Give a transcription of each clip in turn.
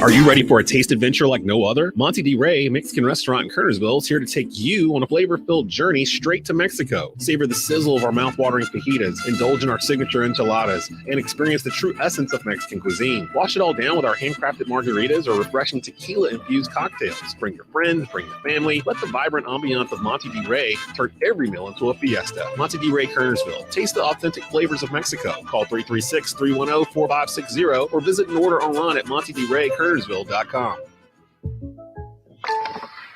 Are you ready for a taste adventure like no other? Monte D. Rey Mexican Restaurant in Kernersville is here to take you on a flavor-filled journey straight to Mexico. Savor the sizzle of our mouth-watering fajitas, indulge in our signature enchiladas, and experience the true essence of Mexican cuisine. Wash it all down with our handcrafted margaritas or refreshing tequila-infused cocktails. Bring your friends, bring the family. Let the vibrant ambiance of Monte D. Rey turn every meal into a fiesta. Monte D. Rey Kernersville. Taste the authentic flavors of Mexico. Call 336-310-4560 or visit and order online at MonteDRayKernersville.com.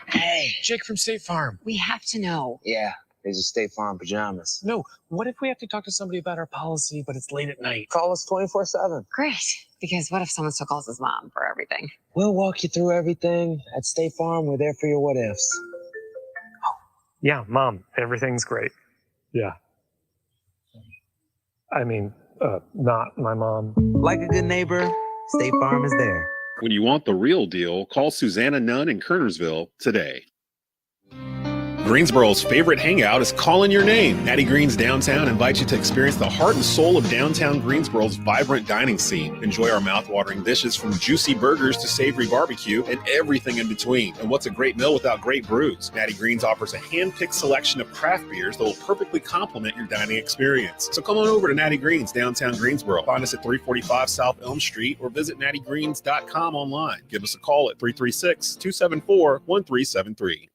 Hey, Jake from State Farm. We have to know. Yeah, there's a State Farm pajamas. No, what if we have to talk to somebody about our policy, but it's late at night? Call us 24/7. Great. Because what if someone still calls his mom for everything? We'll walk you through everything. At State Farm, we're there for your what ifs. Yeah, Mom, everything's great. Yeah. I mean, not my mom. Like a good neighbor, State Farm is there. When you want the real deal, call Susanna Nunn in Kernersville today. Greensboro's favorite hangout is calling your name. Natty Green's Downtown invites you to experience the heart and soul of downtown Greensboro's vibrant dining scene. Enjoy our mouth-watering dishes from juicy burgers to savory barbecue and everything in between. And what's a great meal without great brews? Natty Green's offers a hand-picked selection of craft beers that will perfectly complement your dining experience. So come on over to Natty Green's Downtown Greensboro. Find us at 345 South Elm Street or visit nattygreens.com online. Give us a call at 336-274-1373.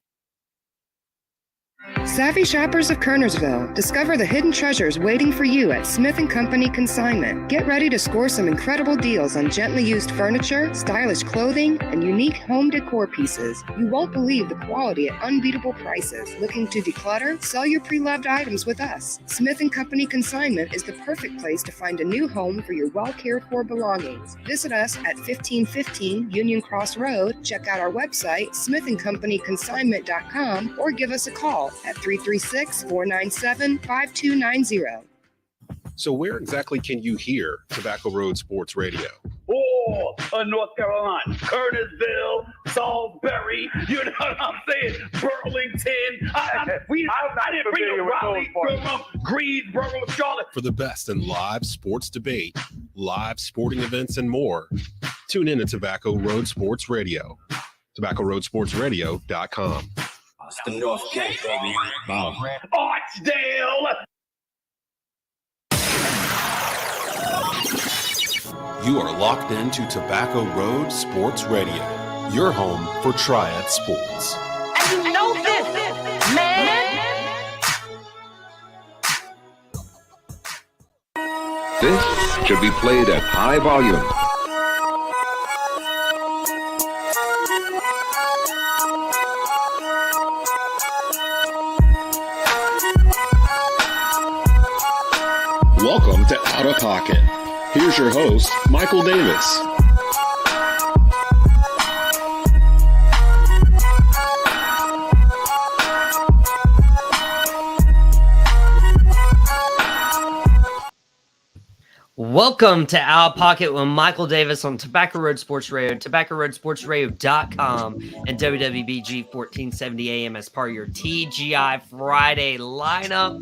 Savvy shoppers of Kernersville, discover the hidden treasures waiting for you at Smith & Company Consignment. Get ready to score some incredible deals on gently used furniture, stylish clothing, and unique home decor pieces. You won't believe the quality at unbeatable prices. Looking to declutter? Sell your pre-loved items with us. Smith & Company Consignment is the perfect place to find a new home for your well-cared-for belongings. Visit us at 1515 Union Cross Road. Check out our website, smithandcompanyconsignment.com, or give us a call at 336-497-5290. So where exactly can you hear Tobacco Road Sports Radio? Oh, North Carolina, Kernersville, Salisbury, you know what I'm saying? Burlington. I didn't bring no Raleigh, Greensboro, Charlotte. For the best in live sports debate, live sporting events, and more, tune in to Tobacco Road Sports Radio. TobaccoRoadSportsRadio.com. It's the North Gate, baby. Archdale. You are locked into Tobacco Road Sports Radio, your home for Triad Sports. And you know this, man. This should be played at high volume. Welcome to Out of Pocket. Here's your host, Michael Davis. Welcome to Out of Pocket with Michael Davis on Tobacco Road Sports Radio, TobaccoRoadSportsRadio.com, and WWBG 1470 AM as part of your TGI Friday lineup.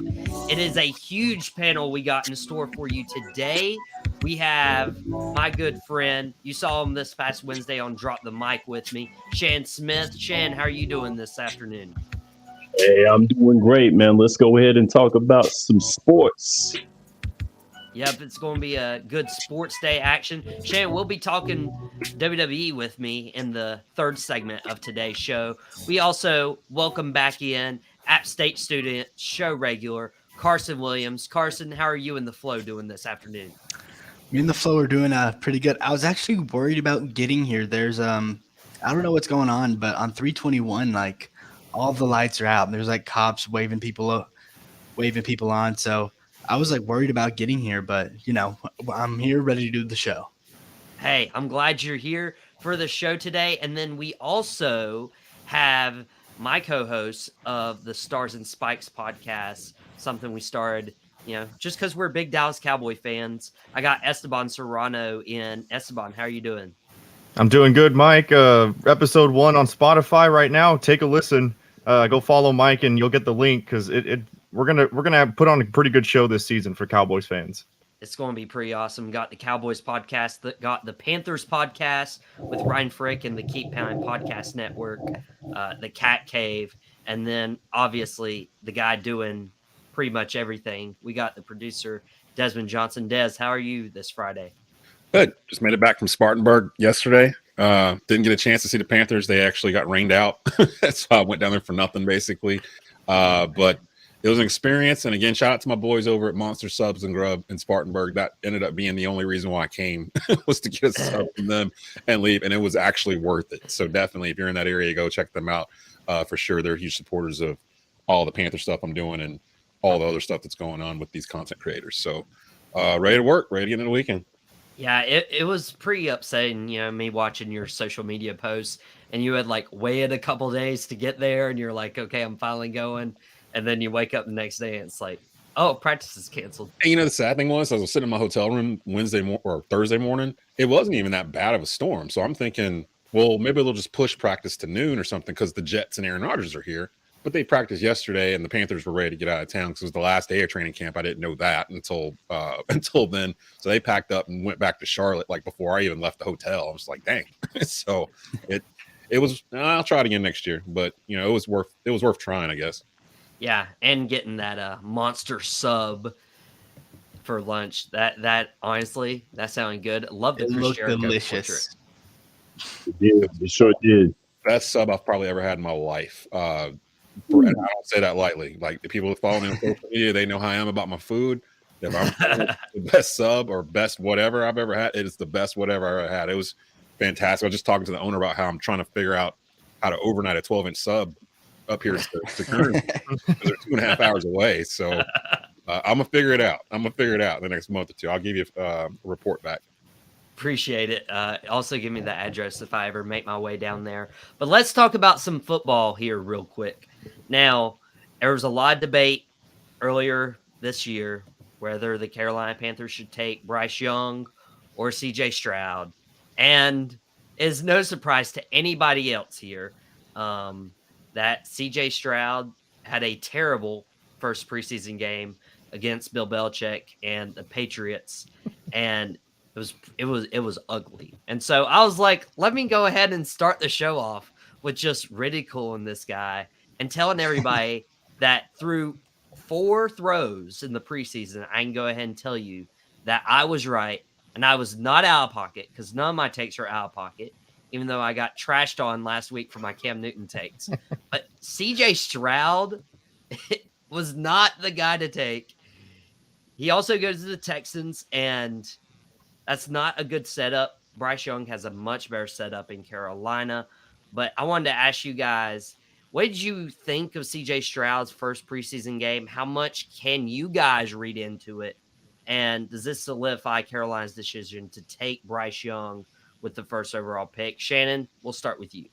It is a huge panel we got in store for you today. We have my good friend, you saw him this past Wednesday on Drop the Mic with me, Shan Smith. Shan, how are you doing this afternoon? Hey, I'm doing great, man. Let's go ahead and talk about some sports. Yep, it's going to be a good sports day action. Shan, we'll be talking WWE with me in the third segment of today's show. We also welcome back in App State student, show regular, Carson Williams. Carson, how are you and the Flow doing this afternoon? Me and the Flow are doing pretty good. I was actually worried about getting here. There's I don't know what's going on, but on 321, like all the lights are out. There's like cops waving people on. So I was like worried about getting here, but you know, I'm here ready to do the show. Hey, I'm glad you're here for the show today. And then we also have my co-host of the Stars and Spikes podcast, something we started, you know, just because we're big Dallas Cowboy fans. I got Esteban Serrano in. Esteban, how are you doing? I'm doing good, Mike. Episode 1 on Spotify right now. Take a listen. Go follow Mike and you'll get the link because we're gonna put on a pretty good show this season for Cowboys fans. It's going to be pretty awesome. Got the Cowboys podcast, got the Panthers podcast with Ryan Frick and the Keep Pounding Podcast Network, the Cat Cave, and then obviously the guy doing pretty much everything. We got the producer, Desmond Johnson. Des, how are you this Friday? Good. Just made it back from Spartanburg yesterday. Didn't get a chance to see the Panthers. They actually got rained out. So I went down there for nothing, basically. But it was an experience. And again, shout out to my boys over at Monster Subs and Grub in Spartanburg. That ended up being the only reason why I came was to get a sub from them and leave. And it was actually worth it. So definitely, if you're in that area, go check them out for sure. They're huge supporters of all the Panther stuff I'm doing and all the other stuff that's going on with these content creators. So ready to work, ready to get into the weekend. Yeah, it was pretty upsetting, me watching your social media posts, and you had like waited a couple days to get there, and you're like, okay, I'm finally going. And then you wake up the next day and it's like, oh, practice is canceled. And the sad thing was, I was sitting in my hotel room or Thursday morning. It wasn't even that bad of a storm. So I'm thinking, well, maybe they'll just push practice to noon or something because the Jets and Aaron Rodgers are here. But they practiced yesterday and the Panthers were ready to get out of town because it was the last day of training camp. I didn't know that until then. So they packed up and went back to Charlotte like before I even left the hotel. I was like, dang. So it was, I'll try it again next year. But, it was worth trying, I guess. Yeah, and getting that monster sub for lunch. That honestly, that sounded good. Love the It Chris looked Jericho delicious. It sure did. Best sub I've probably ever had in my life. And I don't say that lightly. Like the people who follow me on social media, they know how I am about my food. If I'm the best sub or best whatever I've ever had, it is the best whatever I ever had. It was fantastic. I was just talking to the owner about how I'm trying to figure out how to overnight a 12-inch sub up here to Kearney because they're 2.5 hours away. So I'm gonna figure it out. I'm gonna figure it out in the next month or two. I'll give you a report back. Appreciate it. Also give me the address if I ever make my way down there. But let's talk about some football here real quick. Now, there was a lot of debate earlier this year whether the Carolina Panthers should take Bryce Young or CJ Stroud. And it's no surprise to anybody else here that CJ Stroud had a terrible first preseason game against Bill Belichick and the Patriots. And it was ugly. And so I was like, let me go ahead and start the show off with just ridiculing this guy and telling everybody that through 4 throws in the preseason, I can go ahead and tell you that I was right and I was not out of pocket because none of my takes are out of pocket, even though I got trashed on last week for my Cam Newton takes. But CJ Stroud was not the guy to take. He also goes to the Texans, and that's not a good setup. Bryce Young has a much better setup in Carolina. But I wanted to ask you guys, what did you think of CJ Stroud's first preseason game? How much can you guys read into it? And does this solidify Carolina's decision to take Bryce Young with the first overall pick? Shannon, we'll start with you.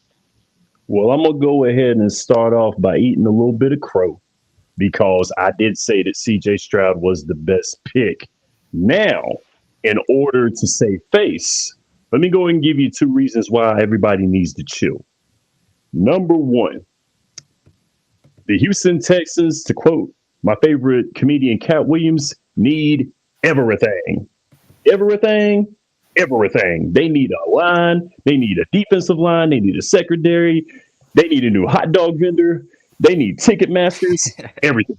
Well, I'm going to go ahead and start off by eating a little bit of crow because I did say that CJ Stroud was the best pick. Now, in order to save face, let me go and give you 2 reasons why everybody needs to chill. Number 1, the Houston Texans, to quote my favorite comedian, Cat Williams, need everything. Everything. They need a line. They need a defensive line. They need a secondary. They need a new hot dog vendor. They need ticket masters. Everything.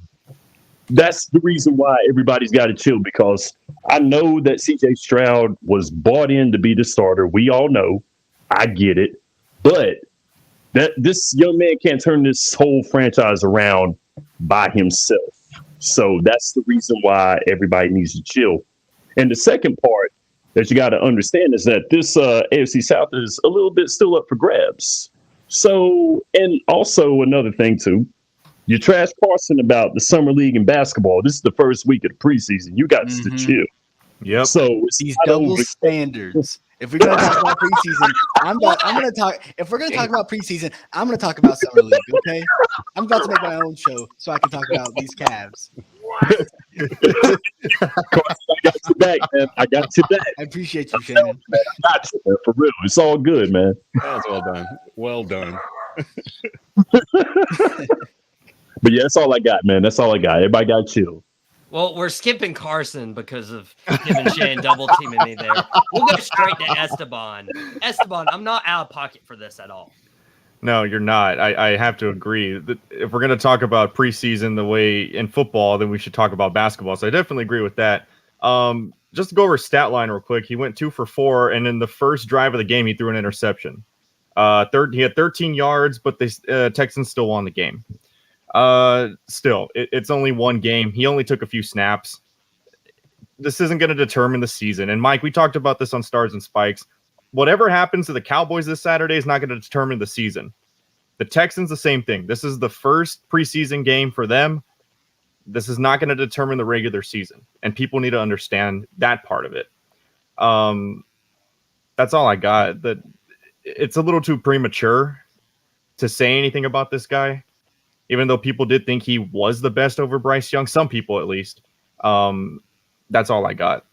That's the reason why everybody's got to chill, because I know that CJ Stroud was bought in to be the starter. We all know. I get it. But that this young man can't turn this whole franchise around by himself. So that's the reason why everybody needs to chill. And the second part that you got to understand is that this AFC South is a little bit still up for grabs. So, and also another thing too, you trash Carson about the summer league and basketball. This is the first week of the preseason. You got to chill. Yep. So these double standards. If we're gonna talk about preseason, I'm gonna talk. If we're gonna talk about preseason, I'm gonna talk about summer league. Okay, I'm about to make my own show so I can talk about these Cavs. Carson, I got you back, man. I got you back. I appreciate you, Shannon. I got you, man. For real, it's all good, man. That's well done. Well done. But yeah, that's all I got, man. That's all I got. Everybody got to chill. Well, we're skipping Carson because of him and Shane double teaming me there. We'll go straight to Esteban. Esteban, I'm not out of pocket for this at all. No, you're not. I have to agree. If we're going to talk about preseason the way in football, then we should talk about basketball. So I definitely agree with that. Just to go over his stat line real quick, he went 2 for 4, and in the first drive of the game, he threw an interception. He had 13 yards, but the Texans still won the game. Still, it's only one game. He only took a few snaps. This isn't going to determine the season. And Mike, we talked about this on Stars and Spikes. Whatever happens to the Cowboys this Saturday is not going to determine the season. The Texans, the same thing. This is the first preseason game for them. This is not going to determine the regular season. And people need to understand that part of it. That's all I got. It's a little too premature to say anything about this guy. Even though people did think he was the best over Bryce Young, some people at least. That's all I got.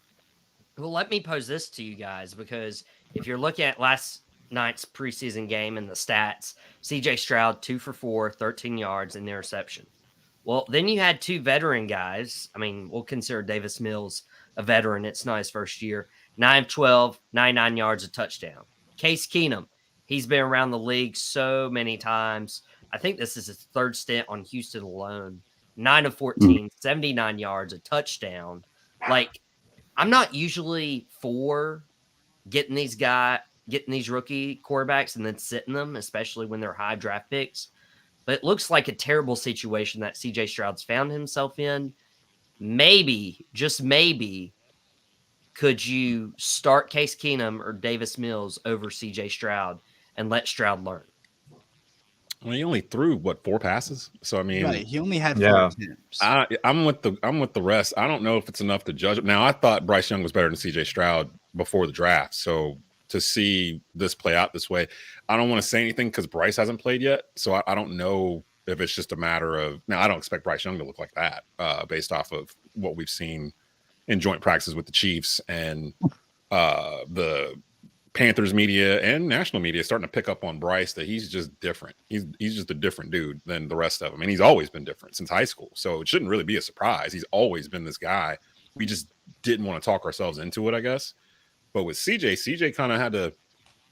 Well, let me pose this to you guys, because if you're looking at last night's preseason game and the stats, CJ Stroud 2 for 4, 13 yards and interception. Well, then you had 2 veteran guys. I mean, we'll consider Davis Mills a veteran. It's not his first year. 9 of 12, 99 yards, a touchdown. Case Keenum, he's been around the league so many times. I think this is his 3rd stint on Houston alone. 9 of 14, 79 yards, a touchdown. Like, I'm not usually for getting these rookie quarterbacks and then sitting them, especially when they're high draft picks. But it looks like a terrible situation that CJ Stroud's found himself in. Maybe, just maybe, could you start Case Keenum or Davis Mills over CJ Stroud and let Stroud learn? Well, he only threw 4 passes. So I mean, right, he only had 4 attempts. I'm with the rest. I don't know if it's enough to judge it. Now, I thought Bryce Young was better than CJ Stroud before the draft. So to see this play out this way, I don't want to say anything because Bryce hasn't played yet. So I don't know if it's just a matter of, now I don't expect Bryce Young to look like that based off of what we've seen in joint practices with the Chiefs and the Panthers media and national media starting to pick up on Bryce, that he's just different. He's just a different dude than the rest of them. And he's always been different since high school. So it shouldn't really be a surprise. He's always been this guy. We just didn't want to talk ourselves into it, I guess. But with CJ kind of had to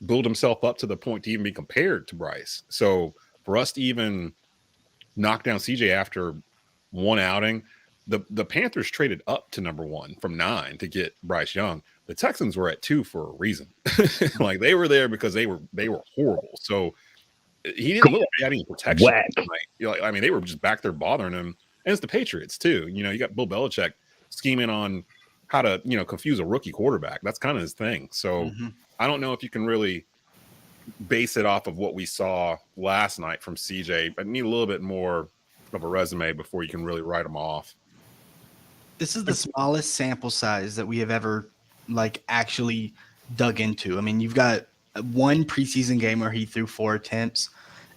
build himself up to the point to even be compared to Bryce. So for us to even knock down CJ after one outing, the Panthers traded up to number 1 from 9 to get Bryce Young. The Texans were at 2 for a reason. Like, they were there because they were horrible. So he didn't look like he had any protection. Like, I mean, they were just back there bothering him. And it's the Patriots too. You know, you got Bill Belichick scheming on how to, confuse a rookie quarterback. That's kind of his thing. So I don't know if you can really base it off of what we saw last night from CJ. I need a little bit more of a resume before you can really write him off. This is the smallest sample size that we have ever actually dug into. I mean, you've got one preseason game where he threw 4 attempts,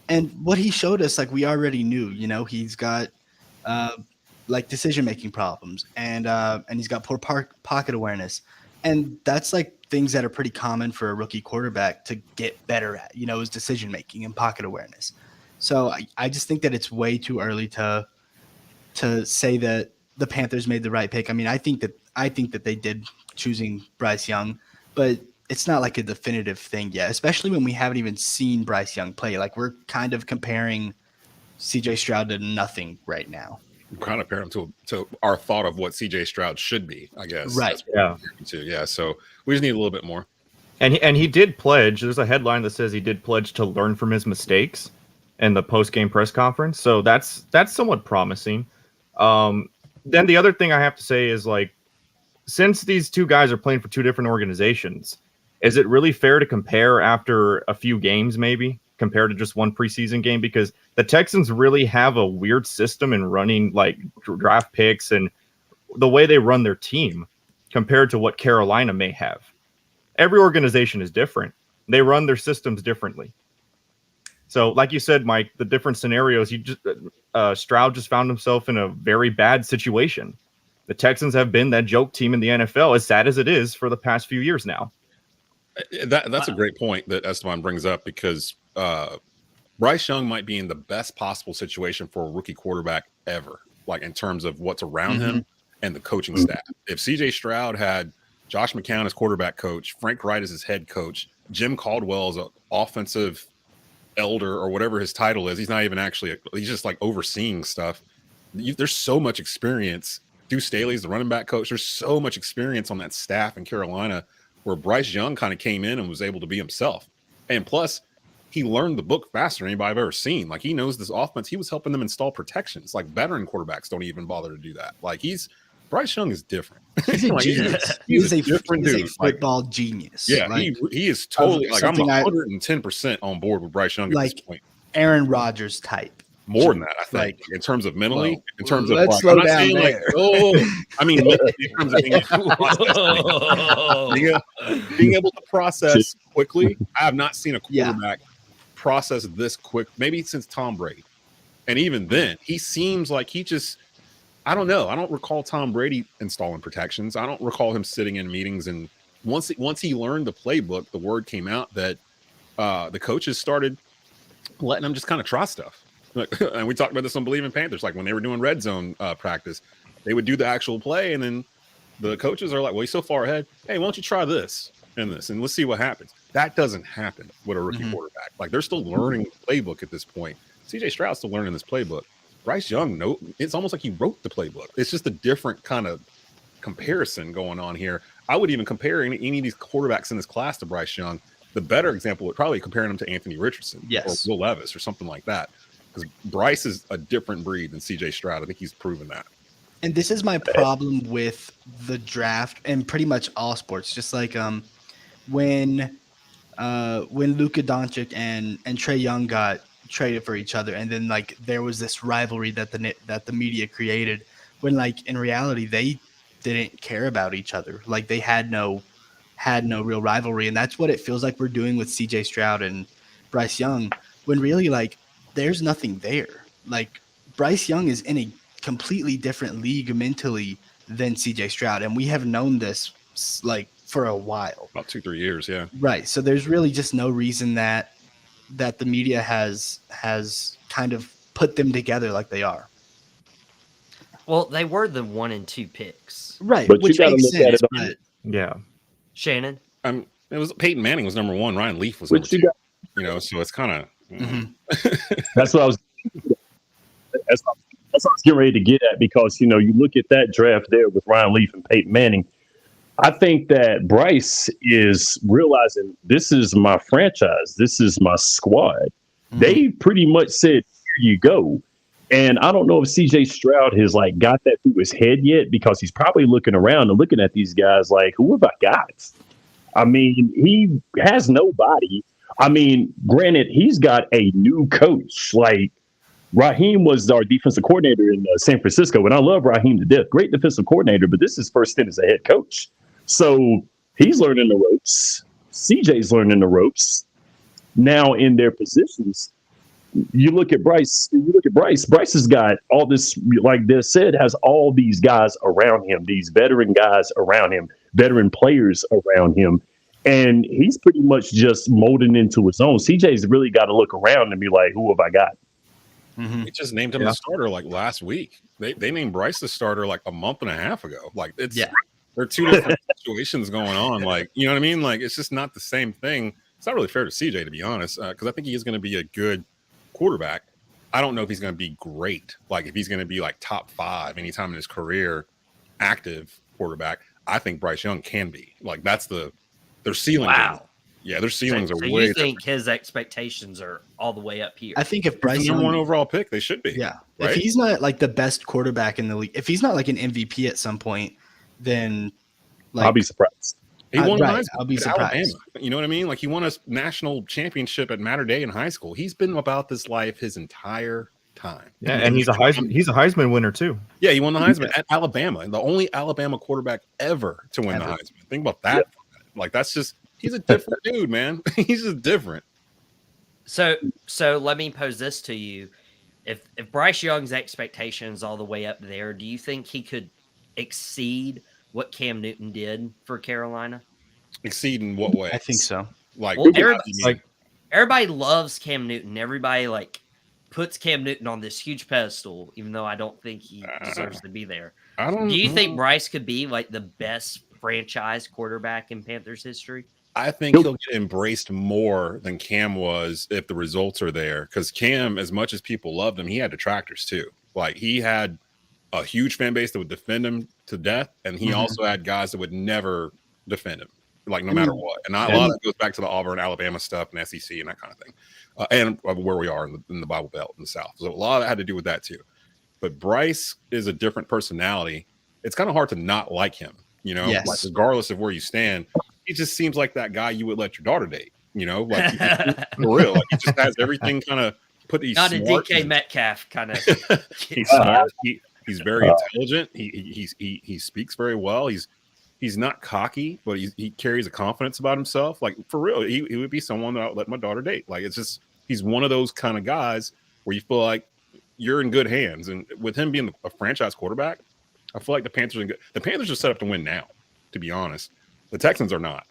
and what he showed us, we already knew. He's got decision-making problems, and he's got poor pocket awareness, and that's things that are pretty common for a rookie quarterback to get better at. Is decision-making and pocket awareness. So I just think that it's way too early to say that the Panthers made the right pick. I mean, I think that they did choosing Bryce Young, but it's not a definitive thing yet, especially when we haven't even seen Bryce Young play. We're kind of comparing CJ Stroud to nothing right now. We're kind of comparing him to our thought of what CJ Stroud should be, I guess. Right. Yeah. So we just need a little bit more. And he did pledge. There's a headline that says he did pledge to learn from his mistakes in the post-game press conference. So that's somewhat promising. Then the other thing I have to say is, since these two guys are playing for 2 different organizations, is it really fair to compare after a few games, maybe compared to just one preseason game? Because the Texans really have a weird system in running draft picks and the way they run their team compared to what Carolina may have. Every organization is different. They run their systems differently. So like you said, Mike, the different scenarios, Stroud just found himself in a very bad situation. The Texans have been that joke team in the NFL, as sad as it is, for the past few years now. That's a great point that Esteban brings up, because Bryce Young might be in the best possible situation for a rookie quarterback ever, in terms of what's around him and the coaching staff. If CJ Stroud had Josh McCown as quarterback coach, Frank Wright as his head coach, Jim Caldwell as an offensive elder or whatever his title is, he's not even actually, he's just like overseeing stuff. There's so much experience. Deuce Staley's the running back coach. There's so much experience on that staff in Carolina where Bryce Young kind of came in and was able to be himself. And plus, he learned the book faster than anybody I've ever seen. Like, he knows this offense. He was helping them install protections. Like, veteran quarterbacks don't even bother to do that. Like, Bryce Young is different. He's a Like, genius. he's a different he's dude. a football genius. Yeah, Like, he is totally like, I'm something 110% on board with Bryce Young at this point. Aaron Rodgers type. More than that, I think, in terms of mentally, well, in terms of let's like, slow I'm not down saying like, there. I mean, in terms of being able to process quickly. I have not seen a quarterback process this quick, maybe since Tom Brady. And even then, he seems like he just, I don't know. I don't recall Tom Brady installing protections. I don't recall him sitting in meetings. And once he learned the playbook, the word came out that the coaches started letting him just kind of try stuff. And we talked about this on Believe in Panthers. Like when they were doing red zone practice, they would do the actual play, and then the coaches are like, "Well, he's so far ahead. Hey, why don't you try this and this, and let's see what happens." That doesn't happen with a rookie quarterback. Like they're still learning the playbook at this point. CJ Stroud's still learning this playbook. Bryce Young, no, it's almost like he wrote the playbook. It's just a different kind of comparison going on here. I would even compare any of these quarterbacks in this class to Bryce Young. The better example would probably comparing him to Anthony Richardson or Will Levis or something like that. Because Bryce is a different breed than CJ Stroud. I think he's proven that. And this is my problem with the draft and pretty much all sports. Just like when Luka Doncic and Trae Young got traded for each other, and then like there was this rivalry that the media created. When like in reality they didn't care about each other. Like they had no real rivalry, and that's what it feels like we're doing with CJ Stroud and Bryce Young. When really like there's nothing there. Like Bryce Young is in a completely different league mentally than CJ Stroud. And we have known this like for a while. About 2-3 years. Yeah. Right. So there's really just no reason that the media has kind of put them together like they are. Well, they were the 1 and 2 picks. Right. But which you gotta makes look at sense. it. But Yeah. Shannon? It was Peyton Manning was number 1. Ryan Leaf was number 2. So it's kind of, That's what I was. That's what I was getting ready to get at, because you look at that draft there with Ryan Leaf and Peyton Manning. I think that Bryce is realizing this is my franchise, this is my squad. They pretty much said, "Here you go." And I don't know if CJ Stroud has like got that through his head yet, because he's probably looking around and looking at these guys like, "Who have I got?" I mean, he has nobody. I mean, granted, he's got a new coach. Like, Raheem was our defensive coordinator in San Francisco, and I love Raheem to death. Great defensive coordinator, but this is his first stint as a head coach. So he's learning the ropes. CJ's learning the ropes. Now in their positions, you look at Bryce. Bryce has got all this, like they said, has all these guys around him, these veteran guys around him, veteran players around him. And he's pretty much just molding into his own. CJ's really got to look around and be like, "Who have I got?" They just named him the starter like last week. They named Bryce the starter like a month and a half ago. Like there are two different situations going on. Like, you know what I mean? Like it's just not the same thing. It's not really fair to CJ, to be honest, because I think he is going to be a good quarterback. I don't know if he's going to be great. Like if he's going to be like top 5 anytime in his career, active quarterback. I think Bryce Young can be. Like that's their ceiling. Wow. Yeah, their ceilings are so way you think different. his expectations are all the way up here? I think if He's Bryce the Young, number 1 overall pick, they should be. yeah, right? if he's not like the best quarterback in the league, if he's not like an MVP at some point, then like I'll be surprised. He won the right, Heisman I'll be at surprised. Alabama. You know what I mean? Like he won a national championship at Mater Dei in high school. He's been about this life his entire time. Yeah, and he's a Heisman winner too. Yeah, he won the Heisman at Alabama, and the only Alabama quarterback ever to win the Heisman. Think about that. Like that's just he's a different dude, man. He's just different. So let me pose this to you. If Bryce Young's expectations all the way up there, do you think he could exceed what Cam Newton did for Carolina? Exceed in what way? I think so. Like, Well, everybody loves Cam Newton. Everybody like puts Cam Newton on this huge pedestal, even though I don't think he deserves to be there. I don't. Do you think Bryce could be like the best franchise quarterback in Panthers history? I think he'll get embraced more than Cam was if the results are there. Because Cam, as much as people loved him, he had detractors too. Like he had a huge fan base that would defend him to death, and he also had guys that would never defend him, like no matter what. And a lot of that goes back to the Auburn, Alabama stuff, and SEC and that kind of thing, and where we are in the Bible Belt in the South. So a lot of that had to do with that too. But Bryce is a different personality. It's kind of hard to not like him, you know, like regardless of where you stand. He just seems like that guy you would let your daughter date, you know, like for real. Like he just has everything kind of put. He's not smart. a DK Metcalf kind of. He's smart. He's very intelligent. He speaks very well. He's not cocky, but he carries a confidence about himself. Like for real, he would be someone that I would let my daughter date. Like it's just he's one of those kind of guys where you feel like you're in good hands. And with him being a franchise quarterback, I feel like the Panthers are good. The Panthers are set up to win now, to be honest. The Texans are not.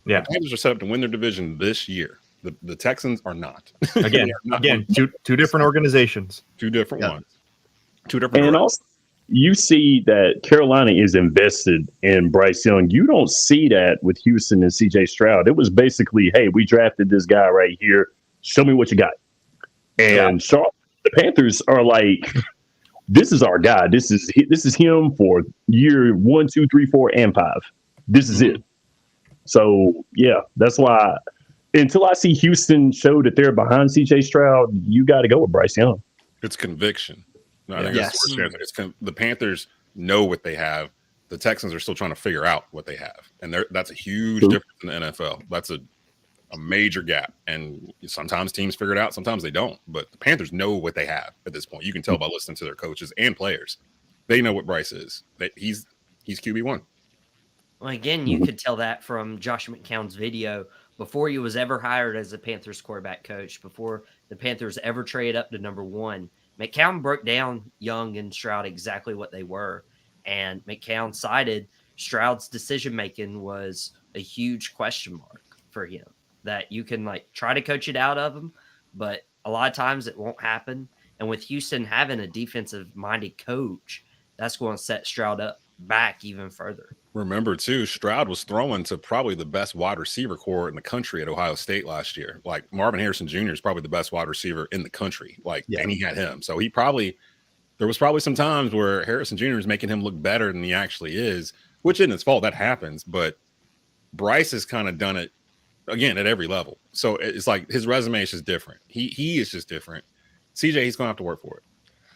Yeah. The Panthers are set up to win their division this year. The Texans are not. Again, two different organizations. Two different ones. Two different. And also, you see that Carolina is invested in Bryce Young. You don't see that with Houston and CJ Stroud. It was basically, hey, we drafted this guy right here. Show me what you got. And the Panthers are like, this is our guy. This is him for year 1, 2, 3, 4, and 5. This is it. So yeah, that's why until I see Houston show that they're behind CJ Stroud, you got to go with Bryce Young. It's conviction. No, I think that's the Panthers know what they have. The Texans are still trying to figure out what they have, and that's a huge difference in the NFL. That's a major gap, and sometimes teams figure it out, sometimes they don't. But the Panthers know what they have at this point. You can tell by listening to their coaches and players. They know what Bryce is. That he's QB1. Well, again, you could tell that from Josh McCown's video before he was ever hired as a Panthers quarterback coach, before the Panthers ever traded up to number 1. McCown broke down Young and Stroud exactly what they were, and McCown cited Stroud's decision-making was a huge question mark for him, that you can like try to coach it out of him, but a lot of times it won't happen. And with Houston having a defensive-minded coach, that's going to set Stroud up back even further. Remember, too, Stroud was throwing to probably the best wide receiver core in the country at Ohio State last year. Like Marvin Harrison Jr. is probably the best wide receiver in the country. And he had him. So there was probably some times where Harrison Jr. is making him look better than he actually is, which isn't his fault. That happens. But Bryce has kind of done it again at every level. So it's like his resume is just different. He is just different. CJ, he's going to have to work for it.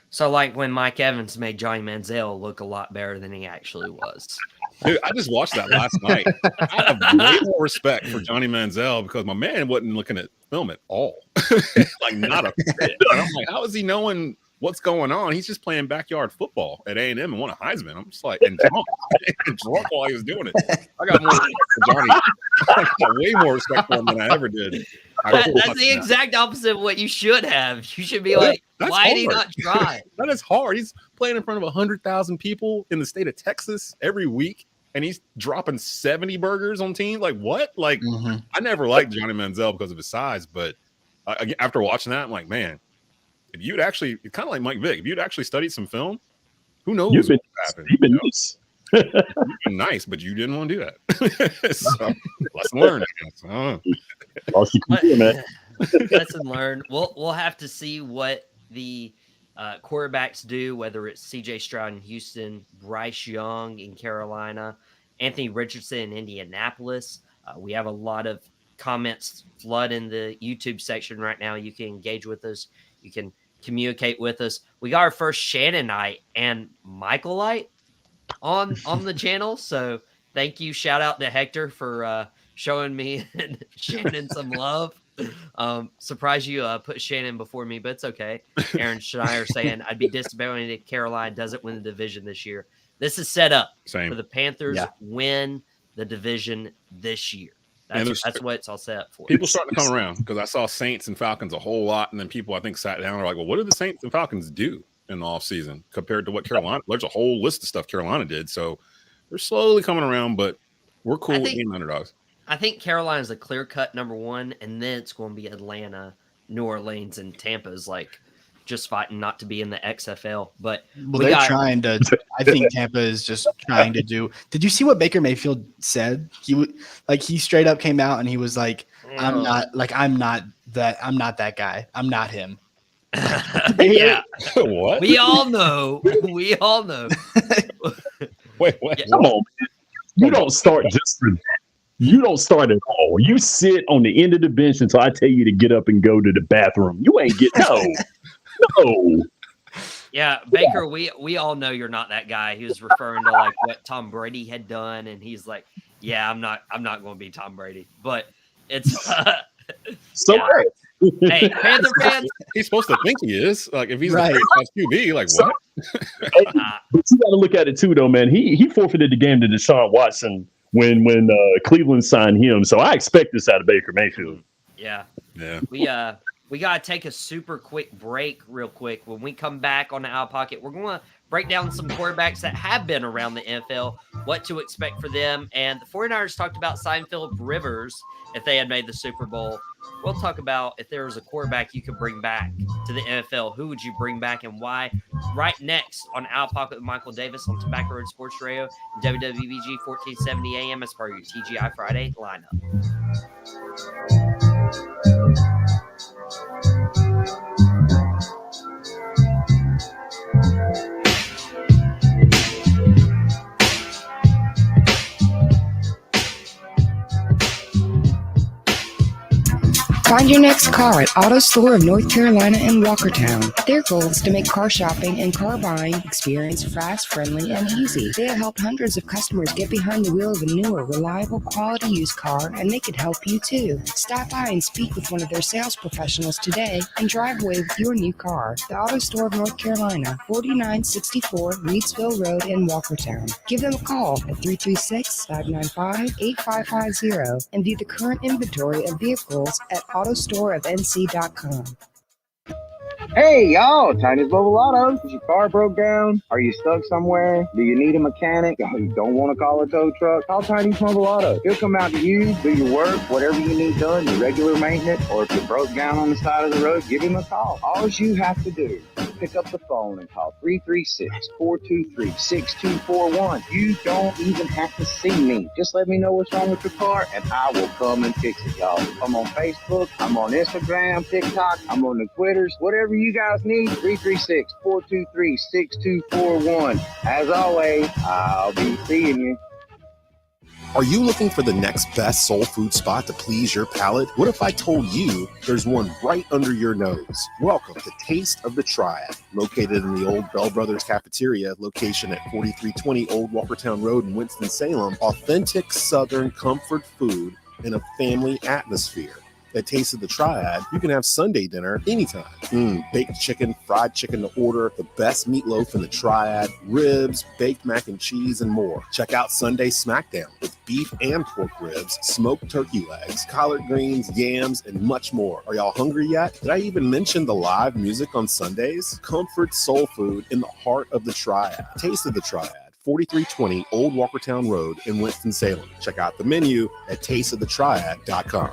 So like when Mike Evans made Johnny Manziel look a lot better than he actually was. Dude, I just watched that last night. I have way more respect for Johnny Manziel because my man wasn't looking at film at all. Like not a bit. And I'm like, how is he knowing what's going on? He's just playing backyard football at A&M and won a Heisman. I'm just like, and drunk while he was doing it. I got more respect for Johnny. I got way more respect for him than I ever did. That's the exact opposite of what you should have. You should be like, why did he not try? That is hard. He's playing in front of 100,000 people in the state of Texas every week, and he's dropping 70 burgers on teams. Like, what? Like, I never liked Johnny Manziel because of his size, but after watching that, I'm like, man, if you'd actually, kind of like Mike Vick, if you'd actually studied some film, who knows what would happen? You've been nice. You've been nice, but you didn't want to do that. So, lesson learned, I guess. Lesson learned. We'll have to see what the quarterbacks do, whether it's CJ Stroud in Houston, Bryce Young in Carolina, Anthony Richardson in Indianapolis. We have a lot of comments flood in the YouTube section right now. You can engage with us. You can communicate with us. We got our first Shannonite and Michaelite on the channel. So thank you. Shout out to Hector for showing me and Shannon some love. Surprised you put Shannon before me, but it's okay. Aaron Schneier saying I'd be disappointed if Carolina doesn't win the division this year. This is set up for the Panthers win the division this year. That's what it's all set up for. People starting to come around because I saw Saints and Falcons a whole lot, and then people I think sat down and were like, well, what did the Saints and Falcons do in the offseason compared to what Carolina? There's a whole list of stuff Carolina did. So they're slowly coming around, but we're cool with being underdogs. I think Carolina's a clear-cut number 1, and then it's going to be Atlanta, New Orleans, and Tampa is like just fighting not to be in the XFL. But Well, they're trying to. I think Tampa is just trying to do. Did you see what Baker Mayfield said? He straight up came out and he was like, I'm not that guy. I'm not him. Yeah. What? We all know. Wait. Yeah. Come on, man. You don't start just for that. You don't start at all. You sit on the end of the bench until I tell you to get up and go to the bathroom. You ain't get no. Yeah, Baker, we all know you're not that guy. He was referring to like what Tom Brady had done, and he's like, "Yeah, I'm not going to be Tom Brady." But it's so yeah. right. Hey, Panther fans, He's supposed to think he is. Like if he's Right. the franchise QB, like what? But you got to look at it too, though, man. He forfeited the game to Deshaun Watson when Cleveland signed him. So I expect this out of Baker Mayfield. yeah. Yeah. We got to take a super quick break real quick. When we come back on the Out Pocket, we're going to break down some quarterbacks that have been around the NFL, what to expect for them. And the 49ers talked about Seinfeld Rivers if they had made the Super Bowl. We'll talk about if there was a quarterback you could bring back to the NFL, who would you bring back and why? Right next on Out Pocket with Michael Davis on Tobacco Road Sports Radio, WWBG 1470 AM as part of your TGI Friday lineup. Find your next car at Auto Store of North Carolina in Walkertown. Their goal is to make car shopping and car buying experience fast, friendly, and easy. They have helped hundreds of customers get behind the wheel of a newer, reliable, quality used car, and they could help you too. Stop by and speak with one of their sales professionals today and drive away with your new car. The Auto Store of North Carolina, 4964 Reedsville Road in Walkertown. Give them a call at 336-595-8550 and view the current inventory of vehicles at autostoreofnc.com. Hey, y'all, Chinese Mobile Auto. Is your car broke down? Are you stuck somewhere? Do you need a mechanic? Oh, you don't want to call a tow truck? Call Chinese Mobile Auto. He'll come out to you, do your work, whatever you need done, your regular maintenance, or if you broke down on the side of the road, give him a call. All you have to do is pick up the phone and call 336-423-6241. You don't even have to see me. Just let me know what's wrong with your car, and I will come and fix it, y'all. I'm on Facebook, I'm on Instagram, TikTok, I'm on the Twitters, whatever you guys need, 336-423-6241. As always, I'll be seeing you. Are you looking for the next best soul food spot to please your palate? What if I told you there's one right under your nose? Welcome to Taste of the Triad, located in the old Bell Brothers Cafeteria, location at 4320 Old Walkertown Road in Winston-Salem. Authentic Southern comfort food in a family atmosphere. At Taste of the Triad, you can have Sunday dinner anytime. Baked chicken, fried chicken to order, the best meatloaf in the Triad, ribs, baked mac and cheese, and more. Check out Sunday Smackdown with beef and pork ribs, smoked turkey legs, collard greens, yams, and much more. Are y'all hungry yet? Did I even mention the live music on Sundays? Comfort soul food in the heart of the Triad. Taste of the Triad. 4320 Old Walkertown Road in Winston-Salem. Check out the menu at tasteofthetriad.com.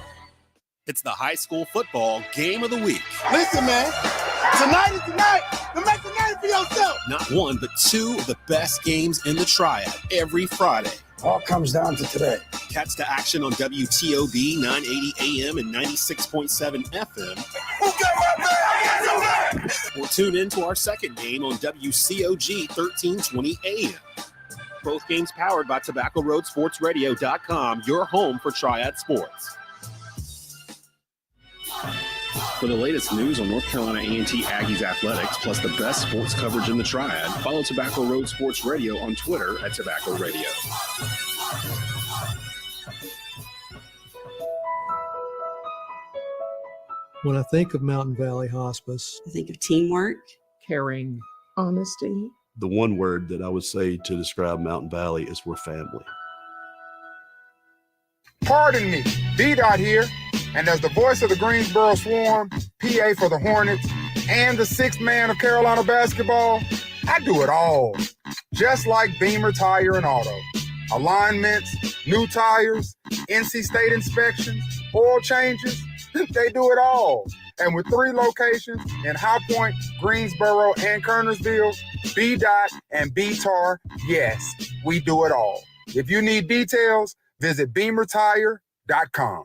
It's the high school football game of the week. Listen, man, tonight is the night to make the name for yourself. Not one, but two of the best games in the Triad every Friday. All comes down to today. Catch the action on WTOB 980 AM and 96.7 FM. Who got my back? Or tune in to our second game on WCOG 1320 AM. Both games powered by TobaccoRoadSportsRadio.com, your home for Triad Sports. For the latest news on North Carolina A&T Aggies athletics, plus the best sports coverage in the Triad, follow Tobacco Road Sports Radio on Twitter at Tobacco Radio. When I think of Mountain Valley Hospice, I think of teamwork, caring, honesty. The one word that I would say to describe Mountain Valley is we're family. Pardon me, B-Dot here, and as the voice of the Greensboro Swarm, PA for the Hornets, and the sixth man of Carolina basketball, I do it all. Just like Beamer Tire and Auto. Alignments, new tires, NC State inspections, oil changes, they do it all. And with 3 locations in High Point, Greensboro, and Kernersville, B-Dot and B-Tar, yes, we do it all. If you need details, visit BeamerTire.com.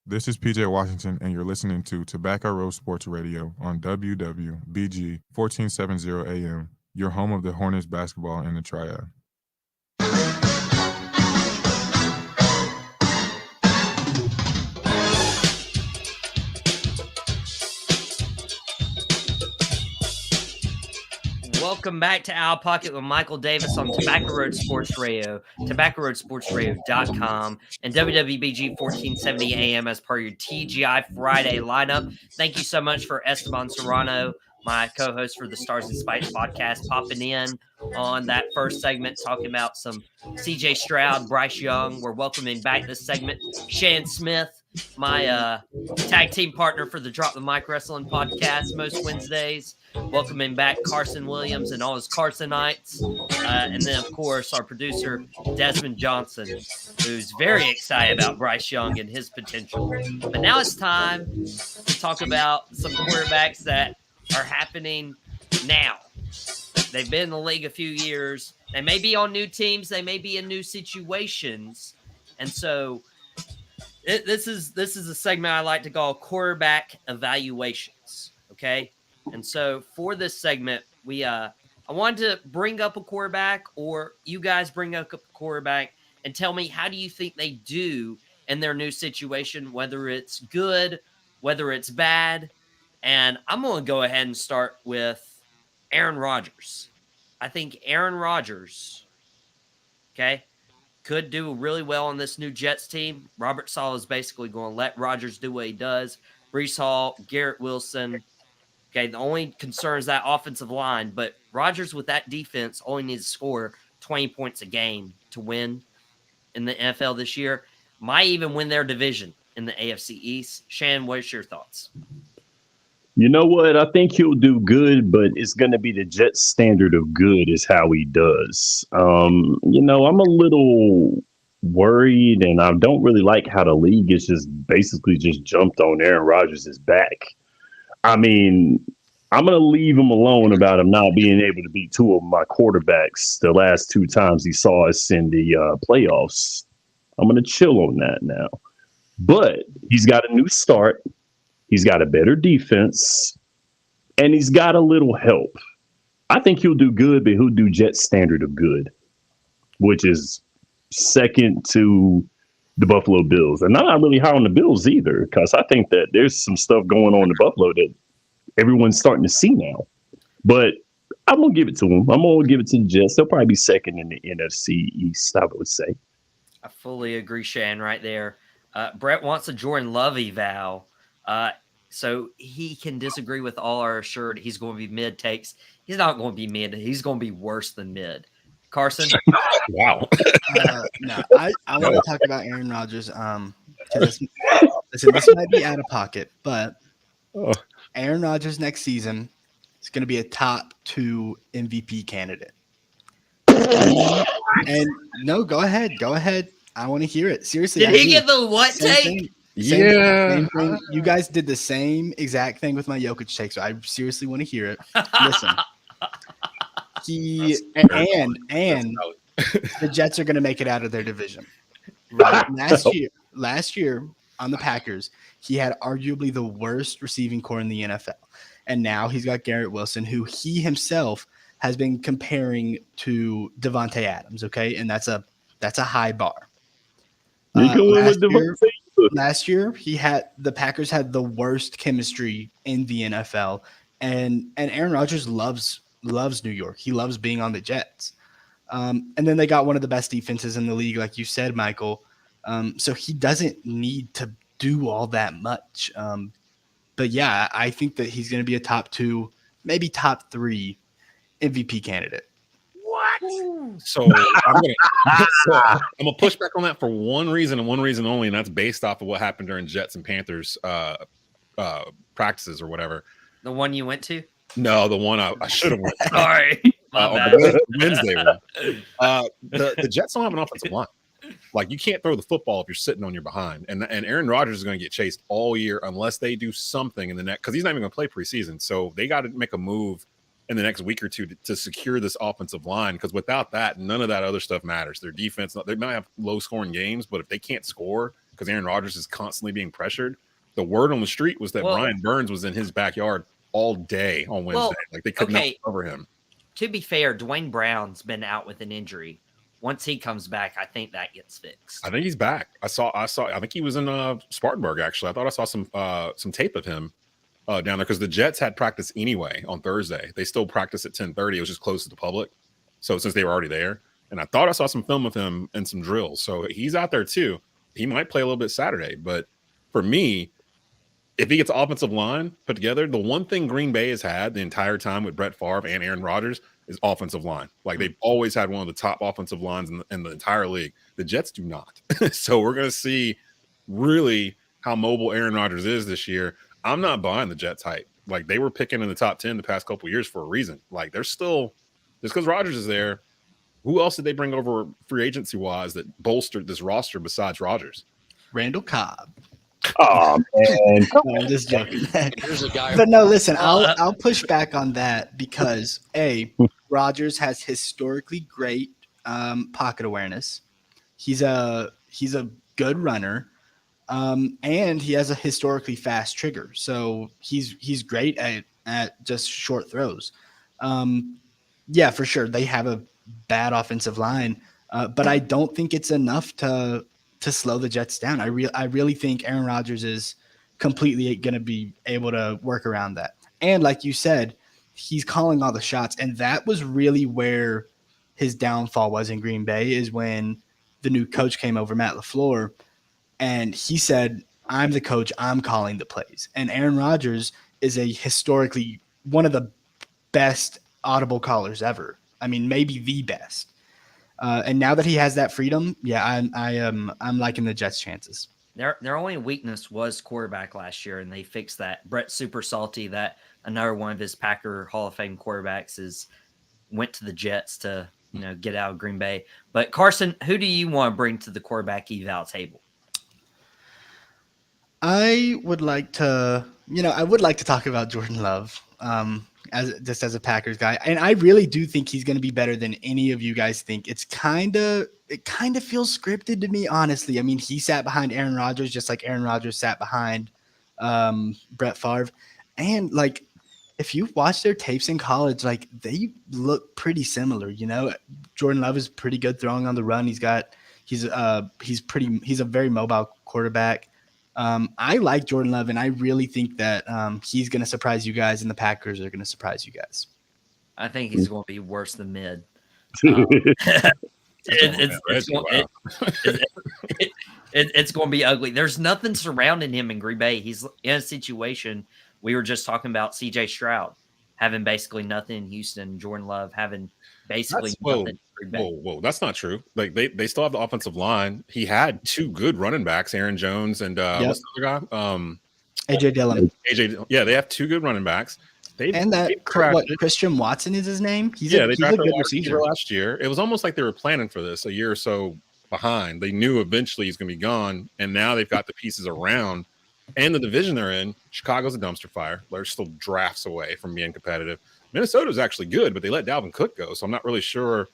This is PJ Washington, and you're listening to Tobacco Road Sports Radio on WWBG 1470 AM, your home of the Hornets basketball in the Triad. Welcome back to Out of Pocket with Michael Davis on Tobacco Road Sports Radio, TobaccoRoadSportsRadio.com, and WWBG 1470 AM as per your TGI Friday lineup. Thank you so much for Esteban Serrano, my co-host for the Stars and Spikes podcast, popping in on that first segment, talking about some CJ Stroud, Bryce Young. We're welcoming back this segment Shan Smith, my tag team partner for the Drop the Mic Wrestling podcast most Wednesdays. Welcoming back Carson Williams and all his Carsonites. And then, of course, our producer, Desmond Johnson, who's very excited about Bryce Young and his potential. But now it's time to talk about some quarterbacks that are happening now. They've been in the league a few years. They may be on new teams. They may be in new situations. And so this is a segment I like to call quarterback evaluations, okay? And so for this segment, I wanted to bring up a quarterback, or you guys bring up a quarterback and tell me, how do you think they do in their new situation, whether it's good, whether it's bad. And I'm going to go ahead and start with Aaron Rodgers. I think Aaron Rodgers, okay, could do really well on this new Jets team. Robert Saleh is basically going to let Rodgers do what he does. Breece Hall, Garrett Wilson. Okay, the only concern is that offensive line, but Rodgers with that defense only needs to score 20 points a game to win in the NFL this year. Might even win their division in the AFC East. Shan, what's your thoughts? You know what? I think he'll do good, but it's going to be the Jets standard of good is how he does. I'm a little worried, and I don't really like how the league is just basically just jumped on Aaron Rodgers' back. I mean, I'm going to leave him alone about him not being able to beat 2 of my quarterbacks the last 2 times he saw us in the playoffs. I'm going to chill on that now. But he's got a new start. He's got a better defense. And he's got a little help. I think he'll do good, but he'll do Jets standard of good, which is second to the Buffalo Bills. And I'm not really high on the Bills either, because I think that there's some stuff going on in Buffalo that everyone's starting to see now. But I'm going to give it to them. I'm going to give it to the Jets. They'll probably be second in the NFC East, I would say. I fully agree, Shan, right there. Brett wants a Jordan Love eval. So he can disagree with all our assured he's going to be mid takes. He's not going to be mid. He's going to be worse than mid. Carson? Wow. No, I want to talk about Aaron Rodgers. Listen, this might be out of pocket, but Aaron Rodgers next season is going to be a top 2 MVP candidate. And no, go ahead. I want to hear it. Seriously. Did he get the what take? Same thing. You guys did the same exact thing with my Jokic take, so I seriously want to hear it. Listen. And the Jets are going to make it out of their division. Right? Last year on the Packers, he had arguably the worst receiving core in the NFL. And now he's got Garrett Wilson, who he himself has been comparing to Devontae Adams, okay? And that's a high bar. Last year, the Packers had the worst chemistry in the NFL, and Aaron Rodgers loves New York. He loves being on the Jets. And then they got one of the best defenses in the league, like you said, Michael. So he doesn't need to do all that much. But yeah, I think that he's going to be a top 2, maybe top 3 MVP candidate. What? So I'm gonna push back on that for one reason and one reason only, and that's based off of what happened during Jets and Panthers practices or whatever. The one you went to? No, the one I should have went to. Sorry. Wednesday one. The Jets don't have an offensive line. Like, you can't throw the football if you're sitting on your behind. And Aaron Rodgers is going to get chased all year unless they do something in the next, because he's not even going to play preseason. So they got to make a move in the next week or two to secure this offensive line, because without that, none of that other stuff matters. Their defense, they might have low-scoring games, but if they can't score because Aaron Rodgers is constantly being pressured, the word on the street was that Brian Burns was in his backyard all day on Wednesday. Like, they could not cover him. To be fair, Dwayne Brown's been out with an injury. Once he comes back, I think that gets fixed. I think he's back. I think he was in Spartanburg, actually. I thought I saw some tape of him down there, because the Jets had practice anyway on Thursday. They still practice at 10:30. It was just close to the public. So since they were already there, and I thought I saw some film of him and some drills. So he's out there too. He might play a little bit Saturday, but for me, if he gets the offensive line put together, the one thing Green Bay has had the entire time with Brett Favre and Aaron Rodgers is offensive line. Like, they've always had one of the top offensive lines in the entire league. The Jets do not. So we're going to see really how mobile Aaron Rodgers is this year. I'm not buying the Jets hype. Like, they were picking in the top 10 the past couple of years for a reason. Like, they're still, just because Rodgers is there, who else did they bring over free agency wise that bolstered this roster besides Rodgers? Randall Cobb. Oh man, No, I'm just joking. But no, listen, I'll push back on that because Rodgers has historically great pocket awareness. He's a good runner, and he has a historically fast trigger. So he's great at just short throws. Yeah, for sure, they have a bad offensive line, but I don't think it's enough to slow the Jets down. I really think Aaron Rodgers is completely going to be able to work around that. And like you said, he's calling all the shots. And that was really where his downfall was in Green Bay, is when the new coach came over, Matt LaFleur, and he said, I'm the coach, I'm calling the plays. And Aaron Rodgers is a historically one of the best audible callers ever. I mean, maybe the best. And now that he has that freedom, I'm liking the Jets' chances. Their only weakness was quarterback last year, and they fixed that. Brett Super Salty, that another one of his Packer Hall of Fame quarterbacks, went to the Jets to get out of Green Bay. But Carson, who do you want to bring to the quarterback eval table? I would like to talk about Jordan Love. As a Packers guy, and I really do think he's going to be better than any of you guys think. It kind of feels scripted to me, honestly. I mean, he sat behind Aaron Rodgers just like Aaron Rodgers sat behind Brett Favre, and like, if you watch their tapes in college, like, they look pretty similar. Jordan Love is pretty good throwing on the run. He's a very mobile quarterback. I like Jordan Love, and I really think that he's going to surprise you guys, and the Packers are going to surprise you guys. I think he's going to be worse than mid. It's going to be ugly. There's nothing surrounding him in Green Bay. He's in a situation. We were just talking about C.J. Stroud having basically nothing in Houston, Jordan Love having basically nothing in Green Bay. Whoa, that's not true. Like, they still have the offensive line. He had two good running backs, Aaron Jones and what's the other guy? AJ Dillon. Yeah, they have two good running backs. Christian Watson is his name? He's they a drafted good a receiver last year. It was almost like they were planning for this a year or so behind. They knew eventually he's going to be gone, and now they've got the pieces around. And the division they're in, Chicago's a dumpster fire. They're still drafts away from being competitive. Minnesota's actually good, but they let Dalvin Cook go, so I'm not really sure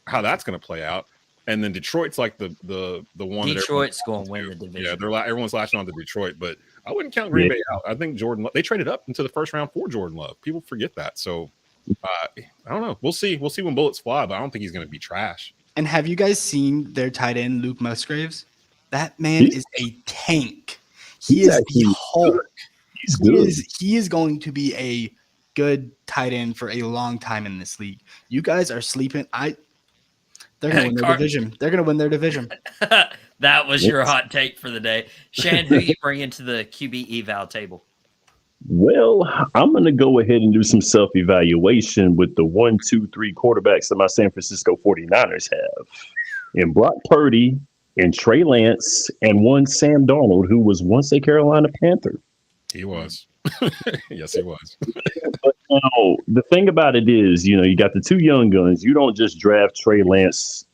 how that's going to play out. And then Detroit's like the one. Detroit's going to win the division. Yeah, everyone's latching on to Detroit, but I wouldn't count Green Bay out. I think Jordan Love, they traded up into the first round for Jordan Love. People forget that. So I don't know. We'll see. We'll see when bullets fly, but I don't think he's going to be trash. And have you guys seen their tight end, Luke Musgraves? That man is a tank. He is the Hulk. He is going to be a good tight end for a long time in this league. You guys are sleeping. They're going to win their division. They're going to win their division. That was your hot take for the day. Shan, who you bring into the QB eval table? Well, I'm going to go ahead and do some self-evaluation with the 1, 2, 3 quarterbacks that my San Francisco 49ers have. In Brock Purdy, and Trey Lance, and one Sam Darnold, who was once a Carolina Panther. He was. Yes, he was. But the thing about it is, you got the two young guns. You don't just draft Trey Lance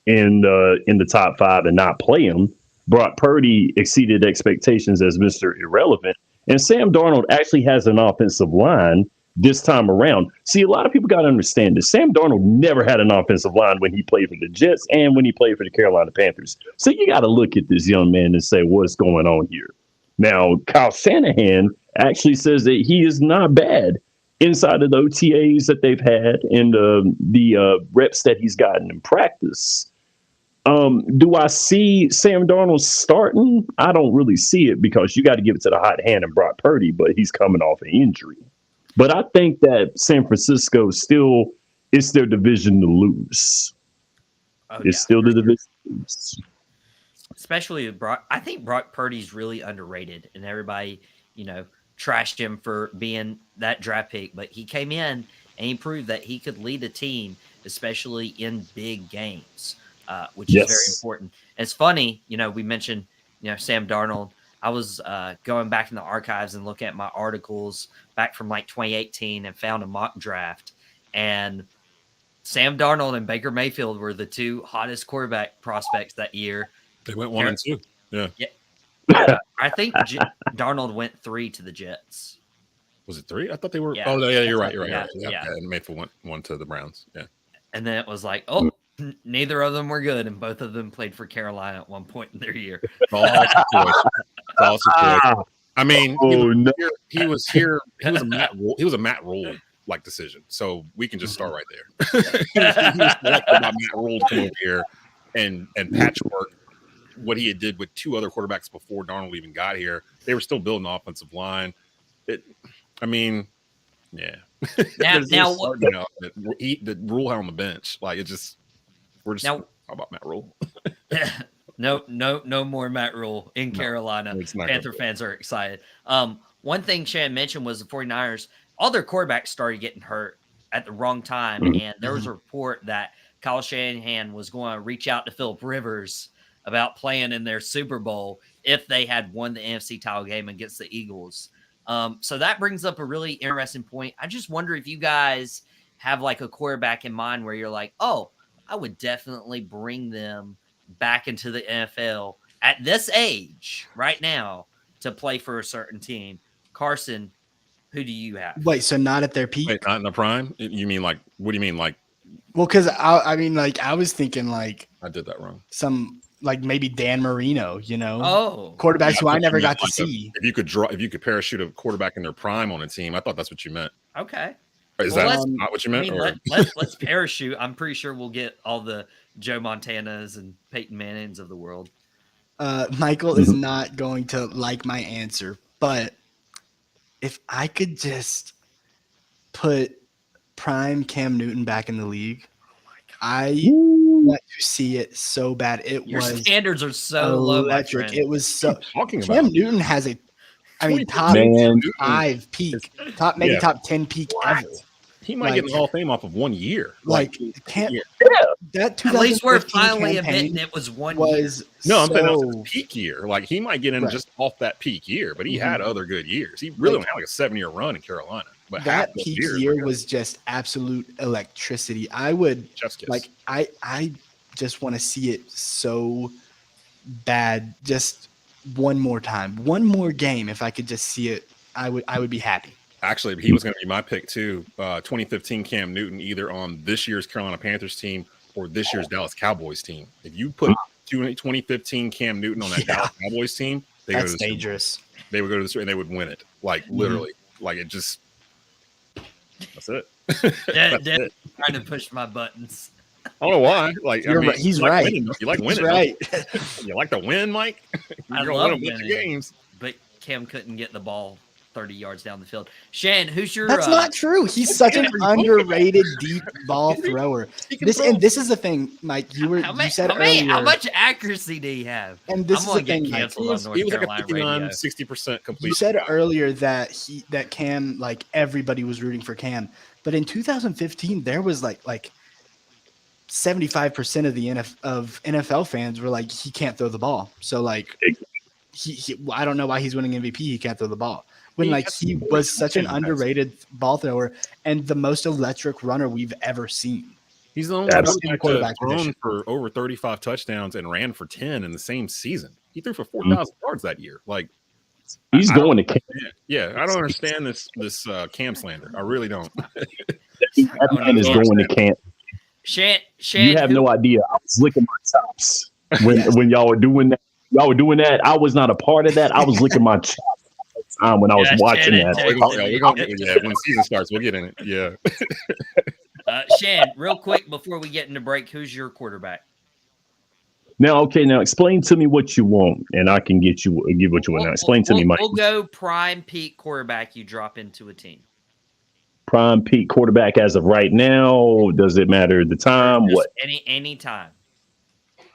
in the top 5 and not play him. Brock Purdy exceeded expectations as Mr. Irrelevant. And Sam Darnold actually has an offensive line this time around. See, a lot of people got to understand this. Sam Darnold never had an offensive line when he played for the Jets and when he played for the Carolina Panthers. So you got to look at this young man and say, what's going on here? Now, Kyle Shanahan actually says that he is not bad inside of the OTAs that they've had and the reps that he's gotten in practice. Do I see Sam Darnold starting? I don't really see it because you got to give it to the hot hand and Brock Purdy, but he's coming off an injury. But I think that San Francisco still is their division to lose. It's still the division to lose. Especially Brock. I think Brock Purdy's really underrated, and everybody, trashed him for being that draft pick. But he came in and he proved that he could lead a team, especially in big games, which is very important. And it's funny, we mentioned, Sam Darnold. I was going back in the archives and looking at my articles back from like 2018 and found a mock draft. And Sam Darnold and Baker Mayfield were the 2 hottest quarterback prospects that year. They went 1 and 2. Yeah. I think Darnold went 3 to the Jets. Was it 3? I thought they were. Yeah. Oh, yeah, you're right. You're right. Yeah. And Mayfield went 1 to the Browns. Yeah. And then it was like, neither of them were good, and both of them played for Carolina at one point in their year. I mean, he was here. He was a Matt Rule like decision. So we can just start right there. he was selected by Matt Rule to come over here and patchwork what he had did with 2 other quarterbacks before Darnold even got here. They were still building an offensive line. Yeah. Now the Rule had on the bench. Like we're just talking about Matt Rule. No more Matt Rule in Carolina. Panther fans are excited. One thing Shan mentioned was the 49ers, all their quarterbacks started getting hurt at the wrong time. And there was a report that Kyle Shanahan was going to reach out to Phillip Rivers about playing in their Super Bowl if they had won the NFC title game against the Eagles. So that brings up a really interesting point. I just wonder if you guys have like a quarterback in mind where you're like, oh, I would definitely bring them back into the NFL at this age right now to play for a certain team. Carson, who do you have? Wait, so not at their peak? Wait, not in the prime? You mean like, what do you mean? Like, well, because I was thinking like I did that wrong. Some like maybe Dan Marino, quarterbacks who I never got to see. If you could parachute a quarterback in their prime on a team, I thought that's what you meant. Okay. Is that not what you meant? Let's parachute. I'm pretty sure we'll get all the Joe Montanas and Peyton Mannings of the world. Michael is not going to like my answer, but if I could just put prime Cam Newton back in the league, I want to see it so bad. Your standards are so low. Electric. It was so. Talking Cam about Newton has top 5 peak, top 10 peak ever. He might get in the Hall of Fame off of 1 year. That at least we're finally admitting it was 1 year. I'm saying that was his peak year. Like he might get in just off that peak year, but he had other good years. He really only had like a 7-year run in Carolina. But that peak year was just absolute electricity. I would I just want to see it so bad. Just one more time, one more game. If I could just see it, I would be happy. Actually, he was going to be my pick too. 2015 Cam Newton, either on this year's Carolina Panthers team or this year's Dallas Cowboys team. If you put 2015 Cam Newton on that Dallas Cowboys team, that's dangerous. They would go to the and they would win it. Like literally, like it just. That's it. That's it. Trying to push my buttons. I don't know why. Like he's right. Winning. You like winning. Right. You like to win, Mike. I love winning games, but Cam couldn't get the ball 30 yards down the field. Shan, who's your? That's not true. He's such an underrated deep ball thrower. This is the thing, Mike. You said earlier. How much accuracy do he have? And this is the thing, Mike. He was like a 59-60% completion. You said earlier that Cam, like everybody was rooting for Cam, but in 2015 there was like 75% of NFL fans were like, he can't throw the ball. So like he I don't know why he's winning MVP. He can't throw the ball. When he was such an underrated ball thrower and the most electric runner we've ever seen. He's the only Absolutely. quarterback to have thrown for over 35 touchdowns and ran for 10 in the same season. He threw for 4,000 yards that year. Like, he's going to camp. Yeah, I don't understand this Cam slander. I really don't. That man is going to camp. Shan, you have no idea. I was licking my chops when y'all were doing that. Y'all were doing that. I was not a part of that. I was licking my chops at the time when I was watching that. When the season starts, we'll get in it. Yeah. Shan, real quick before we get into break, who's your quarterback? Now explain to me what you want, and I can give what you want. Now explain to me, Mike. We'll go prime peak quarterback you drop into a team. Prime peak quarterback as of right now. Does it matter the time? Just what? Any time.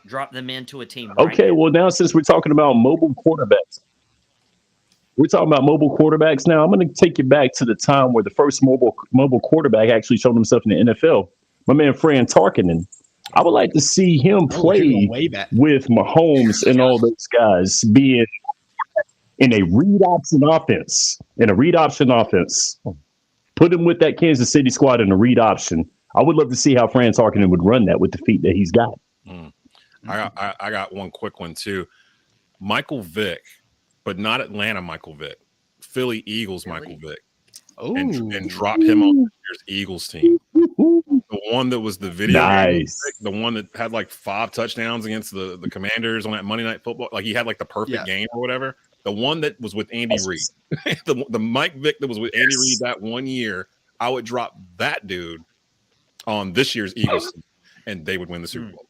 Drop them into a team. Okay, well now since we're talking about mobile quarterbacks, now. I'm going to take you back to the time where the first mobile quarterback actually showed himself in the NFL. My man Fran Tarkenton. I would like to see him play with Mahomes and all those guys being in a read option offense. Put him with that Kansas City squad in a read option. I would love to see how Fran Tarkenton would run that with the feet that he's got. I got one quick one too. Michael Vick, but not Atlanta Michael Vick. Philly Eagles Michael Vick. And drop him on this year's Eagles team. The one that was the video game, the one that had like 5 touchdowns against the Commanders on that Monday Night Football. Like he had like the perfect game or whatever. The one that was with Andy Reid. the Mike Vick that was with Andy Reid that 1 year. I would drop that dude on this year's Eagles team, and they would win the Super Bowl.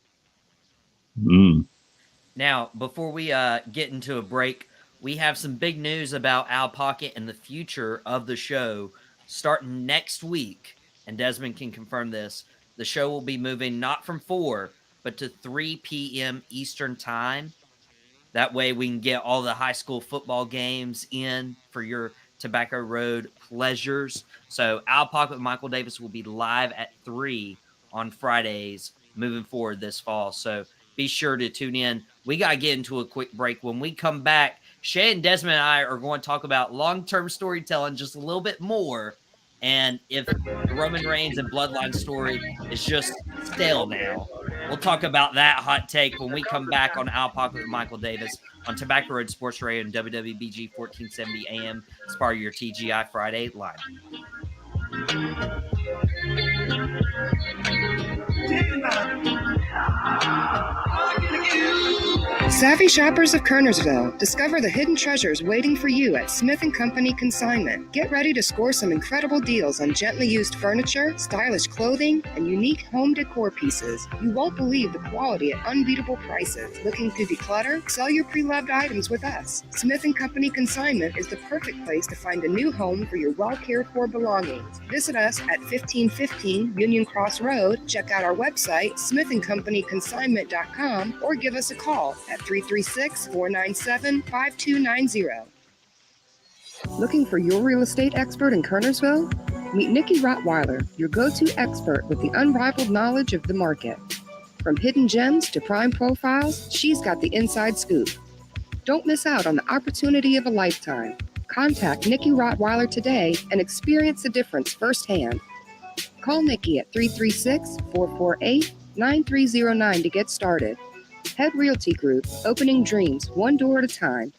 Now, before we get into a break, we have some big news about Al Pocket and the future of the show starting next week. And Desmond can confirm this. The show will be moving not from 4, but to 3 p.m. Eastern time. That way we can get all the high school football games in for your Tobacco Road pleasures. So Al Pocket with Michael Davis will be live at 3 on Fridays moving forward this fall. So be sure to tune in. We got to get into a quick break. When we come back, Shay and Desmond and I are going to talk about long-term storytelling just a little bit more. And if the Roman Reigns and Bloodline story is just stale now, we'll talk about that hot take when we come back on Al Pocket with Michael Davis on Tobacco Road Sports Radio and WWBG 1470 AM as part of your TGI Friday line. Savvy shoppers of Kernersville, discover the hidden treasures waiting for you at Smith & Company Consignment. Get ready to score some incredible deals on gently used furniture, stylish clothing, and unique home decor pieces. You won't believe the quality at unbeatable prices. Looking to declutter? Sell your pre-loved items with us. Smith & Company Consignment is the perfect place to find a new home for your well-cared-for belongings. Visit us at 1515 Union Cross Road. Check out our website, smithandcompanyconsignment.com, or give us a call at 336-497-5290. Looking for your real estate expert in Kernersville? Meet Nikki Rottweiler, your go-to expert with the unrivaled knowledge of the market. From hidden gems to prime profiles, she's got the inside scoop. Don't miss out on the opportunity of a lifetime. Contact Nikki Rottweiler today and experience the difference firsthand. Call Nikki at 336-448-9309 to get started. Head Realty Group, opening dreams one door at a time.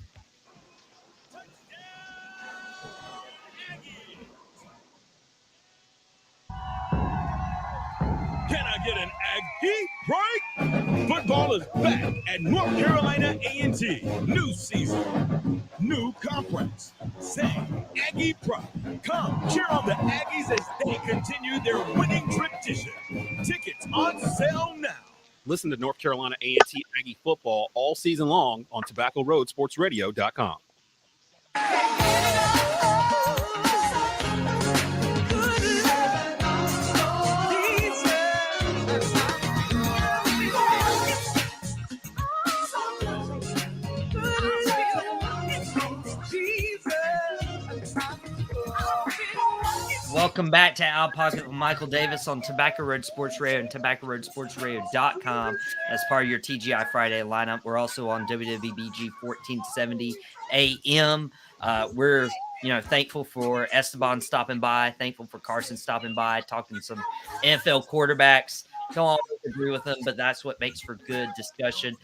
Can I get an Aggie break? Football is back at North Carolina A&T. New season, new conference. Say Aggie Pride. Come cheer on the Aggies as they continue their winning tradition. Tickets on sale now. Listen to North Carolina A&T Aggie football all season long on TobaccoRoadSportsRadio.com. Welcome back to Al Pocket with Michael Davis on Tobacco Road Sports Radio and TobaccoRoadSportsRadio.com as part of your TGI Friday lineup. We're also on WWBG 1470 AM. We're thankful for Esteban stopping by, thankful for Carson stopping by, talking some NFL quarterbacks. don't always agree with them, but that's what makes for good discussion.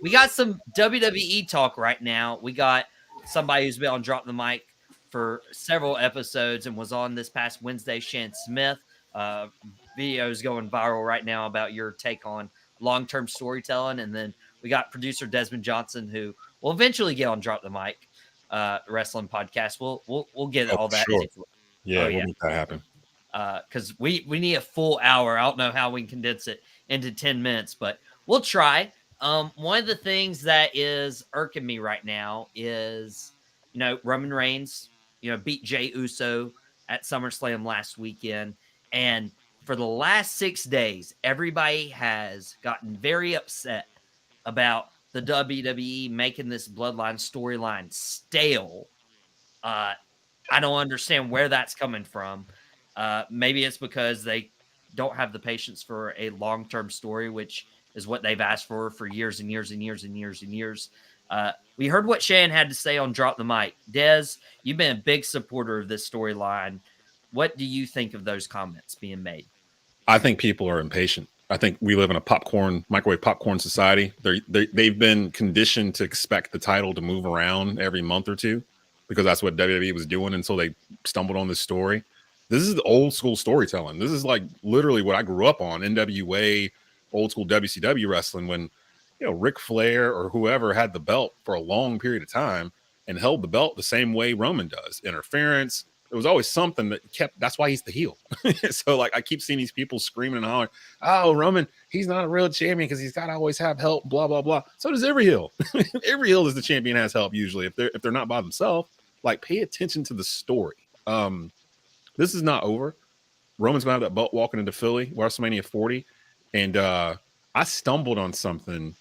We got some WWE talk right now. We got somebody who's been on Drop the Mic for several episodes and was on this past Wednesday, Shan Smith. Videos going viral right now about your take on long-term storytelling. And then we got producer Desmond Johnson, who will eventually get on Drop the Mic wrestling podcast. We'll get all that. Sure. Yeah, we'll make that happen. Because we need a full hour. I don't know how we can condense it into 10 minutes, but we'll try. One of the things that is irking me right now is, Roman Reigns, beat Jey Uso at SummerSlam last weekend. And for the last 6 days, everybody has gotten very upset about the WWE making this Bloodline storyline stale. I don't understand where that's coming from. Maybe it's because they don't have the patience for a long-term story, which is what they've asked for years and years and years and years and years. We heard what Shan had to say on Drop the Mic. Des, you've been a big supporter of this storyline. What do you think of those comments being made? I think people are impatient. I think we live in a microwave popcorn society. They've been conditioned to expect the title to move around every month or two because that's what WWE was doing until they stumbled on this story. This is the old school storytelling. This is like literally what I grew up on, NWA, old school WCW wrestling, when Ric Flair or whoever had the belt for a long period of time and held the belt the same way Roman does. Interference. There was always something that that's why he's the heel. So I keep seeing these people screaming and hollering, oh, Roman, he's not a real champion because he's got to always have help, blah, blah, blah. So does every heel. Every heel is the champion has help usually. If they're not by themselves, pay attention to the story. This is not over. Roman's going to have that belt walking into Philly, WrestleMania 40. And I stumbled on something,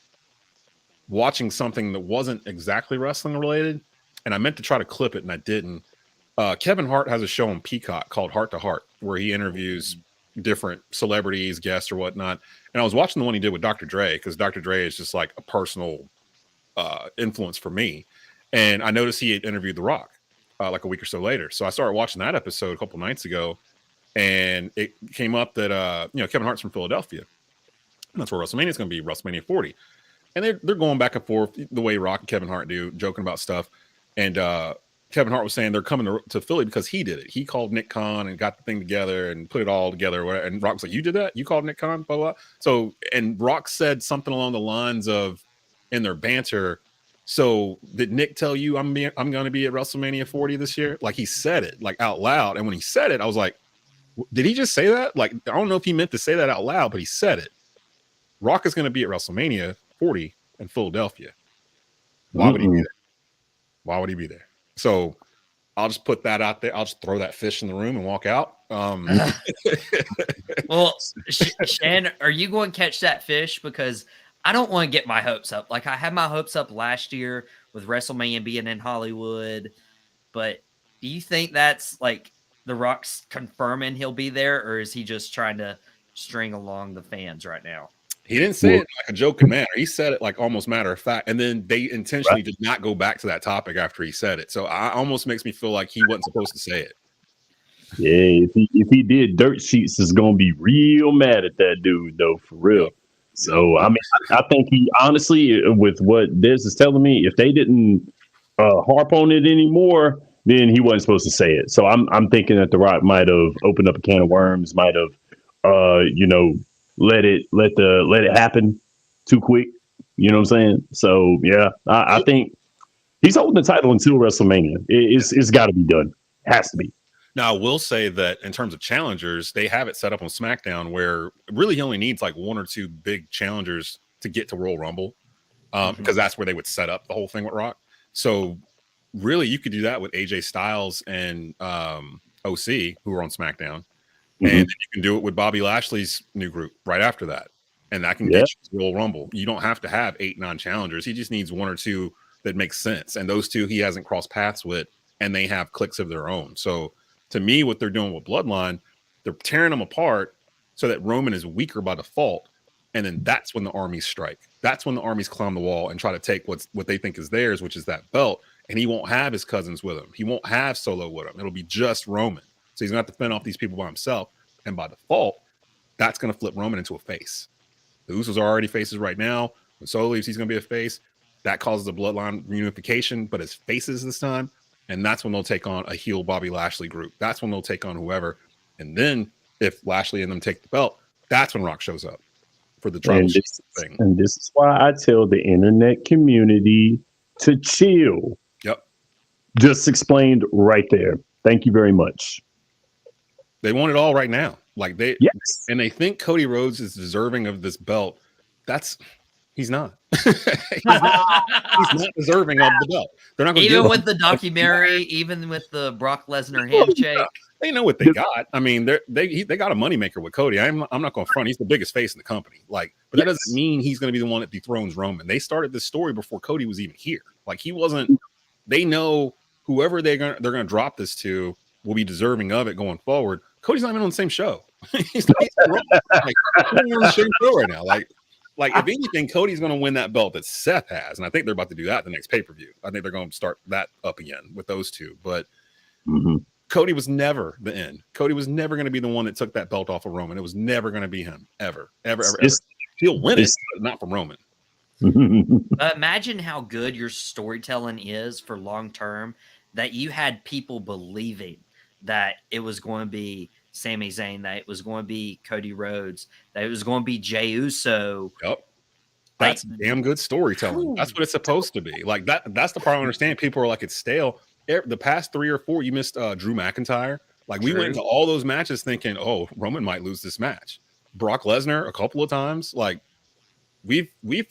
watching something that wasn't exactly wrestling related. And I meant to try to clip it and I didn't. Kevin Hart has a show on Peacock called Heart to Heart, where he interviews different celebrities, guests, or whatnot. And I was watching the one he did with Dr. Dre, because Dr. Dre is just like a personal influence for me. And I noticed he had interviewed The Rock like a week or so later. So I started watching that episode a couple nights ago, and it came up that Kevin Hart's from Philadelphia. And that's where WrestleMania is going to be, WrestleMania 40. And they're going back and forth the way Rock and Kevin Hart do, joking about stuff. And Kevin Hart was saying they're coming to Philly because he did it. He called Nick Khan and got the thing together and put it all together. And Rock was like, you did that? You called Nick Khan? Blah, blah. So, and Rock said something along the lines of, in their banter, so did Nick tell you I'm going to be at WrestleMania 40 this year? He said it out loud. And when he said it, I was like, did he just say that? I don't know if he meant to say that out loud, but he said it. Rock is going to be at WrestleMania 40 in Philadelphia. Why would he be there? Why would he be there? So I'll just put that out there. I'll just throw that fish in the room and walk out. Well, Shan, are you going to catch that fish? Because I don't want to get my hopes up. I had my hopes up last year with WrestleMania being in Hollywood. But do you think that's The Rock's confirming he'll be there, or is he just trying to string along the fans right now? He didn't say it like a joking manner. He said it almost matter of fact. And then they intentionally did not go back to that topic after he said it. So I almost makes me feel like he wasn't supposed to say it. Yeah, if he did, Dirt Sheets is gonna be real mad at that dude though, for real. So I think he honestly, with what Des is telling me, if they didn't harp on it anymore, then he wasn't supposed to say it. So I'm thinking that The Rock might have opened up a can of worms, might have let it happen too quick. You know what I'm saying? So yeah, I think he's holding the title until WrestleMania. It's got to be done. Has to be. Now I will say that in terms of challengers, they have it set up on SmackDown where really he only needs one or two big challengers to get to Royal Rumble, because that's where they would set up the whole thing with Rock. So really, you could do that with AJ Styles and OC, who are on SmackDown. And then you can do it with Bobby Lashley's new group right after that. And that can get you to Royal Rumble. You don't have to have 8-9 challengers. He just needs one or two that make sense. And those two he hasn't crossed paths with, and they have cliques of their own. So to me, what they're doing with Bloodline, they're tearing them apart so that Roman is weaker by default. And then that's when the armies strike. That's when the armies climb the wall and try to take what they think is theirs, which is that belt. And he won't have his cousins with him. He won't have Solo with him. It'll be just Roman. So he's going to have to fend off these people by himself. And by default, That's going to flip Roman into a face. The Usos are already faces right now. When Solo leaves, he's going to be a face. That causes a bloodline reunification, but as faces this time. And that's when they'll take on a heel Bobby Lashley group. That's when they'll take on whoever. And then if Lashley and them take the belt, that's when Rock shows up for the tribal thing. And this is why I tell the internet community to chill. Yep. Just explained right there. Thank you very much. They want it all right now. Like yes. And they think Cody Rhodes is deserving of this belt. He's not. he's not deserving of the belt. They're not going to even with the documentary, even with the Brock Lesnar handshake. They know what they got. I mean, they got a moneymaker with Cody. I'm not going to front. He's the biggest face in the company. Like, but that doesn't mean he's going to be the one that dethrones Roman. They started this story before Cody was even here. Like, he wasn't. They know whoever they're going to drop this to will be deserving of it going forward. Cody's not even on the same show. he's on the same show right now. Like if anything, Cody's going to win that belt that Seth has, and I think they're about to do that the next pay-per-view. I think they're going to start that up again with those two. But Cody was never the end. Cody was never going to be the one that took that belt off of Roman. It was never going to be him, ever. He'll win it, but not from Roman. Imagine how good your storytelling is for long term, that you had people believing that it was going to be Sami Zayn, that it was going to be Cody Rhodes, that it was going to be Jey Uso. Yep. That's damn good storytelling. That's what it's supposed to be. Like that's the part I understand. People are like, it's stale. The past 3 or 4, you missed Drew McIntyre. Like we went into all those matches thinking, oh, Roman might lose this match. Brock Lesnar a couple of times. Like we've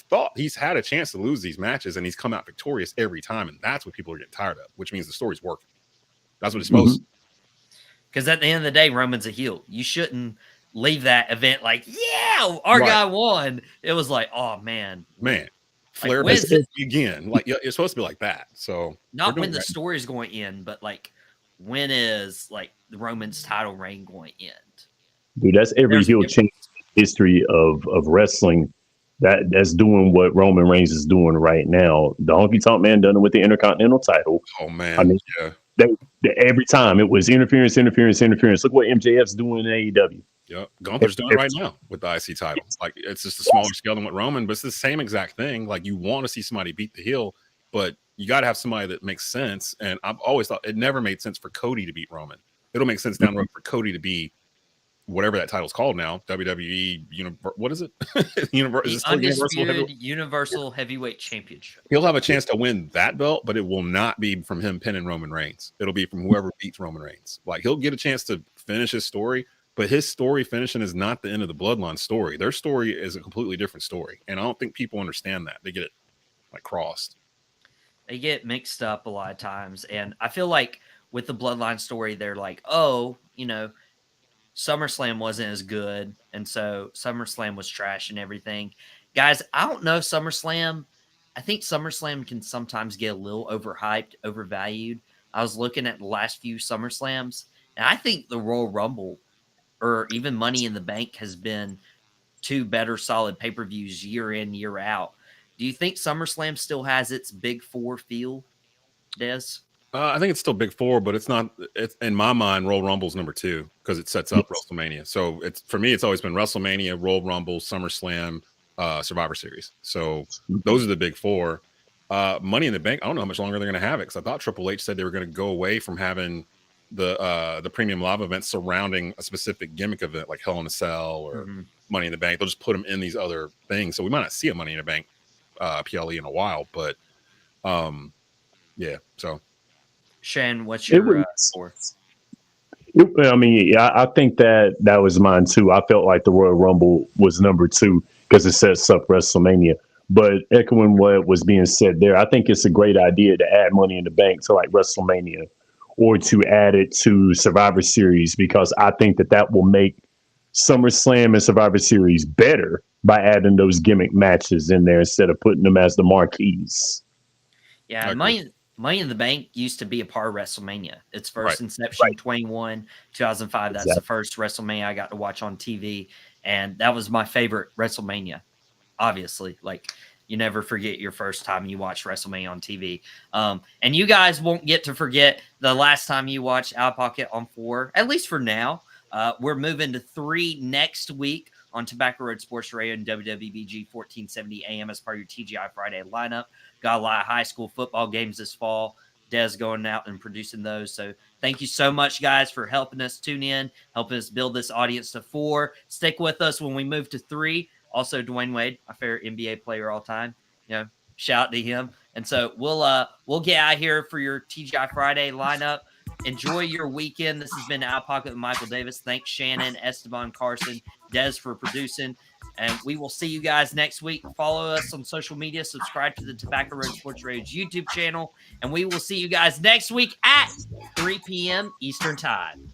thought he's had a chance to lose these matches, and he's come out victorious every time, and that's what people are getting tired of, which means the story's working. That's what it's supposed to. Because at the end of the day, Roman's a heel. You shouldn't leave that event like, yeah, our guy won. It was like, oh man, Flair like, again. Like it's supposed to be like that. So not when the story is going to end, but like when is like the Roman's title reign going to end? Dude, that's every heel change history of wrestling. That's doing what Roman Reigns is doing right now. The Honky Tonk Man done it with the Intercontinental title. Oh man, I mean, every time it was interference. Look what MJF's doing in AEW. Yep, Gunther's doing it right now with the IC title. Like it's just a smaller scale than what Roman, but it's the same exact thing. Like you want to see somebody beat the heel, but you got to have somebody that makes sense. And I've always thought it never made sense for Cody to beat Roman. It'll make sense down the road for Cody to be whatever that title's called now, WWE. What is it? Universal Heavyweight Championship. He'll have a chance to win that belt, but it will not be from him pinning Roman Reigns. It'll be from whoever beats Roman Reigns. Like he'll get a chance to finish his story. But his story finishing is not the end of the Bloodline story. Their story is a completely different story. And I don't think people understand that. They get it like crossed. They get mixed up a lot of times. And I feel like with the Bloodline story, they're like, oh, SummerSlam wasn't as good. And so SummerSlam was trash and everything. Guys, I don't know SummerSlam. I think SummerSlam can sometimes get a little overhyped, overvalued. I was looking at the last few SummerSlams, and I think the Royal Rumble or even Money in the Bank has been 2 better solid pay-per-views year in, year out. Do you think SummerSlam still has its Big 4 feel, Des? I think it's still Big 4, but it's not. It's in my mind, Royal Rumble's number 2 because it sets up WrestleMania. So it's for me, it's always been WrestleMania, Royal Rumble, SummerSlam, Survivor Series. So those are the Big 4. Money in the Bank. I don't know how much longer they're going to have it because I thought Triple H said they were going to go away from having the premium live events surrounding a specific gimmick event like Hell in a Cell or Money in the Bank. They'll just put them in these other things. So we might not see a Money in the Bank PLE in a while, but yeah. So Shane, what's your score? I think that was mine too. I felt like the Royal Rumble was number 2 because it sets up WrestleMania. But echoing what was being said there, I think it's a great idea to add Money in the Bank to like WrestleMania, or to add it to Survivor Series, because I think that will make SummerSlam and Survivor Series better by adding those gimmick matches in there instead of putting them as the marquees. Yeah, Money in the Bank used to be a part of WrestleMania. Its first inception, 2005. That's the first WrestleMania I got to watch on TV, and that was my favorite WrestleMania. Obviously, like you never forget your first time you watched WrestleMania on TV. And you guys won't get to forget the last time you watched Out of Pocket on 4, at least for now. We're moving to 3 next week on Tobacco Road Sports Radio and WWBG 1470 AM as part of your TGI Friday lineup. Got a lot of high school football games this fall. Des going out and producing those. So thank you so much, guys, for helping us tune in, helping us build this audience to 4. Stick with us when we move to 3. Also, Dwayne Wade, my favorite NBA player all time. Shout out to him. And so we'll get out here for your TGI Friday lineup. Enjoy your weekend. This has been Out of Pocket with Michael Davis. Thanks, Shannon, Esteban, Carson, Des for producing. And we will see you guys next week. Follow us on social media. Subscribe to the Tobacco Road Sports Radio's YouTube channel. And we will see you guys next week at 3 p.m. Eastern Time.